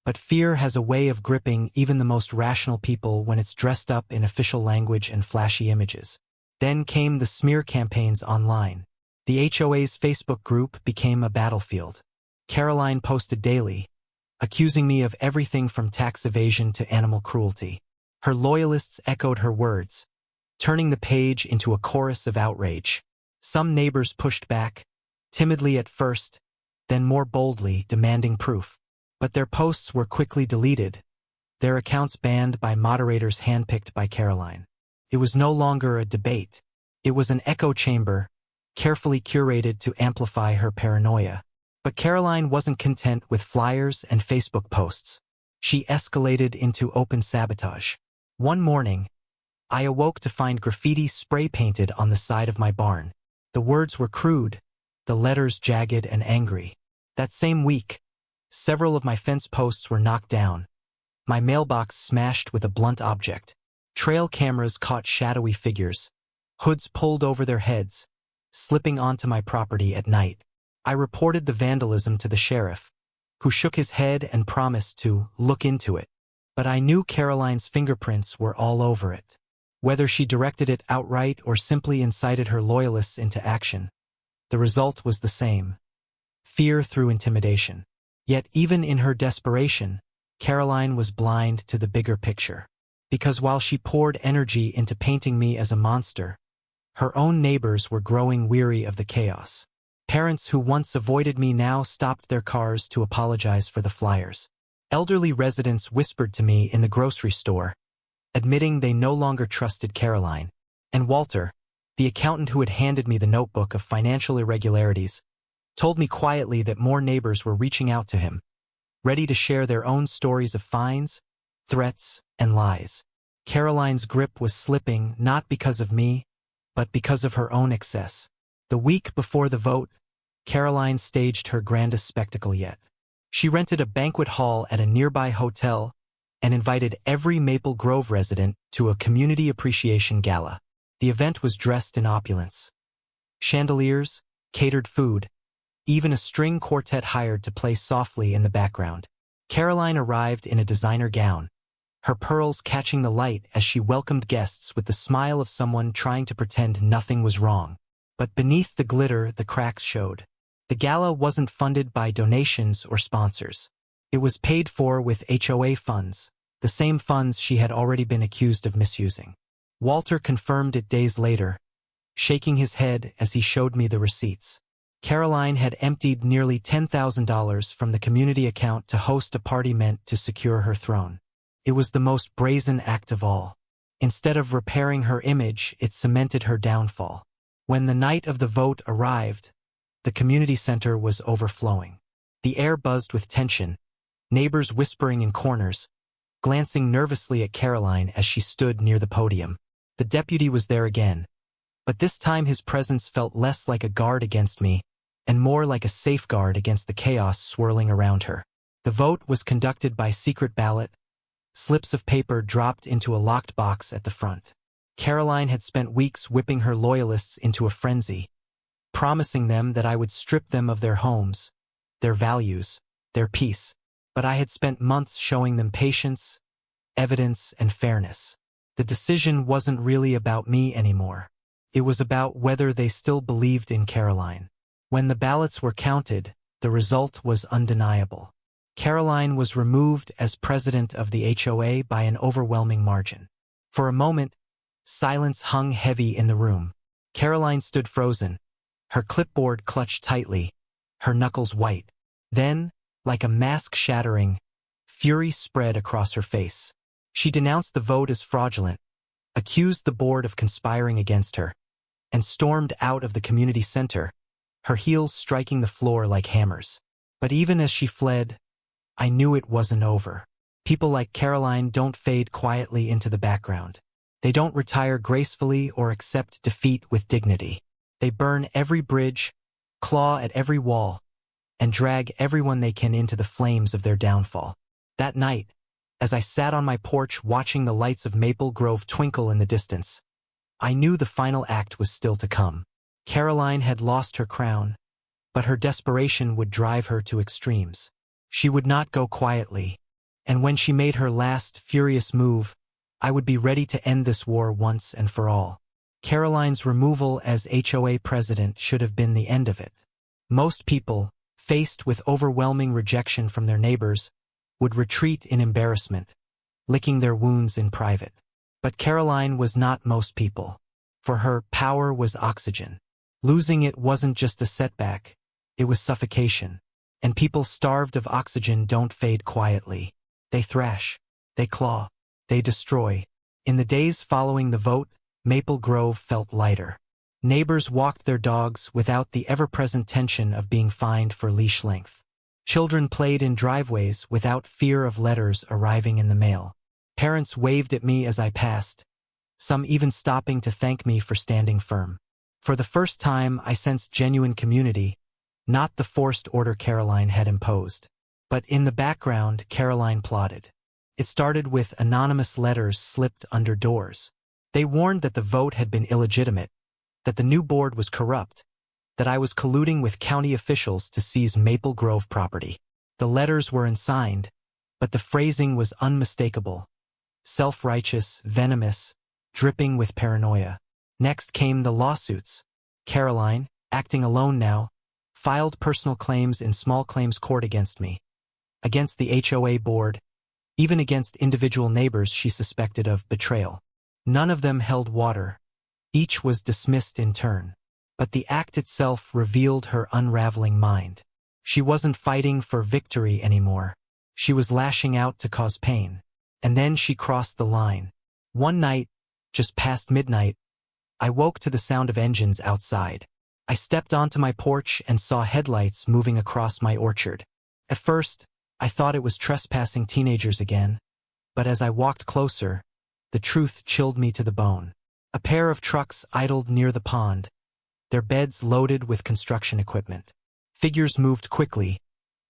But fear has a way of gripping even the most rational people when it's dressed up in official language and flashy images. Then came the smear campaigns online. The HOA's Facebook group became a battlefield. Caroline posted daily, accusing me of everything from tax evasion to animal cruelty. Her loyalists echoed her words, turning the page into a chorus of outrage. Some neighbors pushed back, timidly at first, then more boldly, demanding proof. But their posts were quickly deleted, their accounts banned by moderators handpicked by Caroline. It was no longer a debate. It was an echo chamber, carefully curated to amplify her paranoia. But Caroline wasn't content with flyers and Facebook posts. She escalated into open sabotage. One morning, I awoke to find graffiti spray-painted on the side of my barn. The words were crude, the letters jagged and angry. That same week, several of my fence posts were knocked down, my mailbox smashed with a blunt object. Trail cameras caught shadowy figures, hoods pulled over their heads, slipping onto my property at night. I reported the vandalism to the sheriff, who shook his head and promised to look into it. But I knew Caroline's fingerprints were all over it. Whether she directed it outright or simply incited her loyalists into action, the result was the same: fear through intimidation. Yet even in her desperation, Caroline was blind to the bigger picture. Because while she poured energy into painting me as a monster, her own neighbors were growing weary of the chaos. Parents who once avoided me now stopped their cars to apologize for the flyers. Elderly residents whispered to me in the grocery store, admitting they no longer trusted Caroline. And Walter, the accountant who had handed me the notebook of financial irregularities, told me quietly that more neighbors were reaching out to him, ready to share their own stories of fines, threats, and lies. Caroline's grip was slipping not because of me, but because of her own excess. The week before the vote, Caroline staged her grandest spectacle yet. She rented a banquet hall at a nearby hotel and invited every Maple Grove resident to a community appreciation gala. The event was dressed in opulence. Chandeliers, catered food, even a string quartet hired to play softly in the background. Caroline arrived in a designer gown, her pearls catching the light as she welcomed guests with the smile of someone trying to pretend nothing was wrong. But beneath the glitter, the cracks showed. The gala wasn't funded by donations or sponsors. It was paid for with HOA funds, the same funds she had already been accused of misusing. Walter confirmed it days later, shaking his head as he showed me the receipts. Caroline had emptied nearly $10,000 from the community account to host a party meant to secure her throne. It was the most brazen act of all. Instead of repairing her image, it cemented her downfall. When the night of the vote arrived, the community center was overflowing. The air buzzed with tension, neighbors whispering in corners, glancing nervously at Caroline as she stood near the podium. The deputy was there again, but this time his presence felt less like a guard against me and more like a safeguard against the chaos swirling around her. The vote was conducted by secret ballot, slips of paper dropped into a locked box at the front. Caroline had spent weeks whipping her loyalists into a frenzy, promising them that I would strip them of their homes, their values, their peace. But I had spent months showing them patience, evidence, and fairness. The decision wasn't really about me anymore. It was about whether they still believed in Caroline. When the ballots were counted, the result was undeniable. Caroline was removed as president of the HOA by an overwhelming margin. For a moment, silence hung heavy in the room. Caroline stood frozen, her clipboard clutched tightly, her knuckles white. Then, like a mask shattering, fury spread across her face. She denounced the vote as fraudulent, accused the board of conspiring against her, and stormed out of the community center, her heels striking the floor like hammers. But even as she fled, I knew it wasn't over. People like Caroline don't fade quietly into the background. They don't retire gracefully or accept defeat with dignity. They burn every bridge, claw at every wall, and drag everyone they can into the flames of their downfall. That night, as I sat on my porch watching the lights of Maple Grove twinkle in the distance, I knew the final act was still to come. Caroline had lost her crown, but her desperation would drive her to extremes. She would not go quietly, and when she made her last furious move, I would be ready to end this war once and for all. Caroline's removal as HOA president should have been the end of it. Most people, faced with overwhelming rejection from their neighbors, would retreat in embarrassment, licking their wounds in private. But Caroline was not most people. For her, power was oxygen. Losing it wasn't just a setback, it was suffocation. And people starved of oxygen don't fade quietly. They thrash, they claw, they destroy. In the days following the vote, Maple Grove felt lighter. Neighbors walked their dogs without the ever-present tension of being fined for leash length. Children played in driveways without fear of letters arriving in the mail. Parents waved at me as I passed, some even stopping to thank me for standing firm. For the first time, I sensed genuine community, not the forced order Caroline had imposed. But in the background, Caroline plotted. It started with anonymous letters slipped under doors. They warned that the vote had been illegitimate, that the new board was corrupt, that I was colluding with county officials to seize Maple Grove property. The letters were unsigned, but the phrasing was unmistakable. Self-righteous, venomous, dripping with paranoia. Next came the lawsuits. Caroline, acting alone now, filed personal claims in small claims court against me, against the HOA board, even against individual neighbors she suspected of betrayal. None of them held water. Each was dismissed in turn. But the act itself revealed her unraveling mind. She wasn't fighting for victory anymore. She was lashing out to cause pain. And then she crossed the line. One night, just past midnight, I woke to the sound of engines outside. I stepped onto my porch and saw headlights moving across my orchard. At first, I thought it was trespassing teenagers again, but as I walked closer, the truth chilled me to the bone. A pair of trucks idled near the pond, their beds loaded with construction equipment. Figures moved quickly,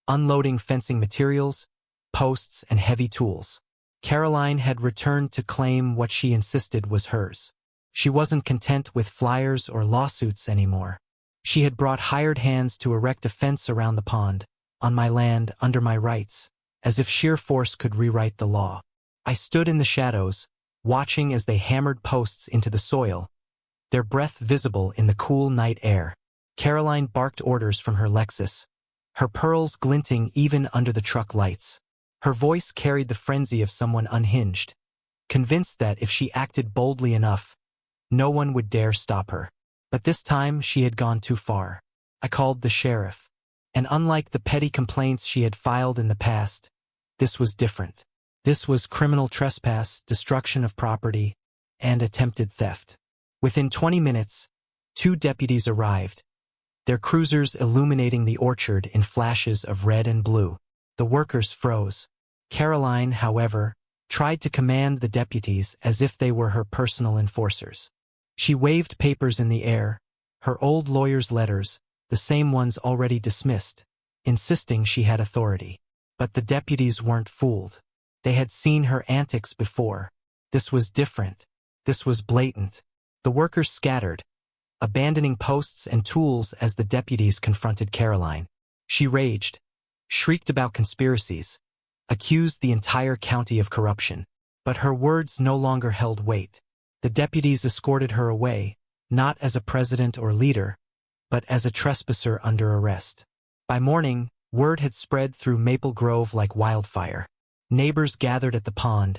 unloading fencing materials, posts, and heavy tools. Caroline had returned to claim what she insisted was hers. She wasn't content with flyers or lawsuits anymore. She had brought hired hands to erect a fence around the pond, on my land, under my rights, as if sheer force could rewrite the law. I stood in the shadows, watching as they hammered posts into the soil, their breath visible in the cool night air. Caroline barked orders from her Lexus, her pearls glinting even under the truck lights. Her voice carried the frenzy of someone unhinged, convinced that if she acted boldly enough, no one would dare stop her. But this time she had gone too far. I called the sheriff. And unlike the petty complaints she had filed in the past, this was different. This was criminal trespass, destruction of property, and attempted theft. Within 20 minutes, 2 deputies arrived, their cruisers illuminating the orchard in flashes of red and blue. The workers froze. Caroline, however, tried to command the deputies as if they were her personal enforcers. She waved papers in the air, her old lawyer's letters, the same ones already dismissed, insisting she had authority. But the deputies weren't fooled. They had seen her antics before. This was different. This was blatant. The workers scattered, abandoning posts and tools as the deputies confronted Caroline. She raged, shrieked about conspiracies, accused the entire county of corruption. But her words no longer held weight. The deputies escorted her away, not as a president or leader, but as a trespasser under arrest. By morning, word had spread through Maple Grove like wildfire. Neighbors gathered at the pond,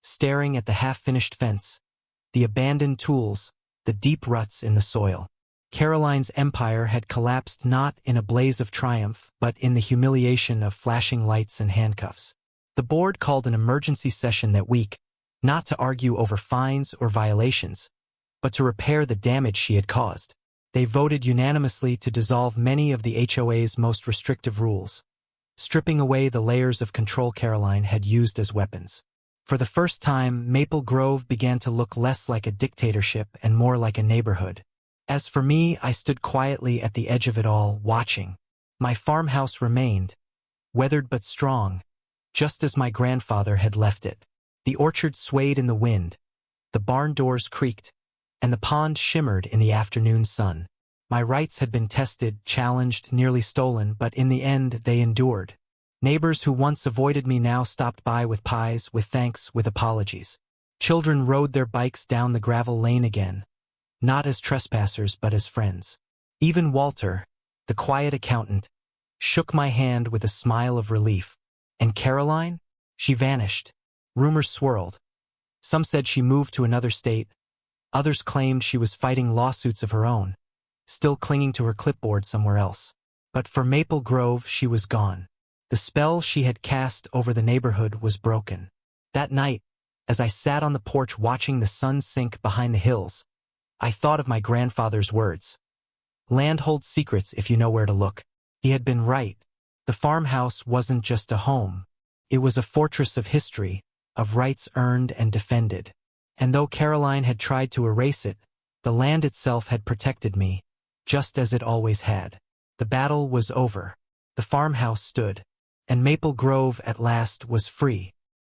staring at the half-finished fence, the abandoned tools, the deep ruts in the soil. Caroline's empire had collapsed not in a blaze of triumph, but in the humiliation of flashing lights and handcuffs. The board called an emergency session that week, not to argue over fines or violations, but to repair the damage she had caused. They voted unanimously to dissolve many of the HOA's most restrictive rules, stripping away the layers of control Caroline had used as weapons. For the first time, Maple Grove began to look less like a dictatorship and more like a neighborhood. As for me, I stood quietly at the edge of it all, watching. My farmhouse remained, weathered but strong, just as my grandfather had left it. The orchard swayed in the wind, the barn doors creaked, and the pond shimmered in the afternoon sun. My rights had been tested, challenged, nearly stolen, but in the end they endured. Neighbors who once avoided me now stopped by with pies, with thanks, with apologies. Children rode their bikes down the gravel lane again, not as trespassers but as friends. Even Walter, the quiet accountant, shook my hand with a smile of relief. And Caroline? She vanished. Rumors swirled. Some said she moved to another state. Others claimed she was fighting lawsuits of her own, still clinging to her clipboard somewhere else. But for Maple Grove, she was gone. The spell she had cast over the neighborhood was broken. That night, as I sat on the porch watching the sun sink behind the hills, I thought of my grandfather's words. Land holds secrets if you know where to look. He had been right. The farmhouse wasn't just a home. It was a fortress of history, of rights earned and defended. And though Caroline had tried to erase it, the land itself had protected me, just as it always had. The battle was over. The farmhouse stood, and Maple Grove at last was free.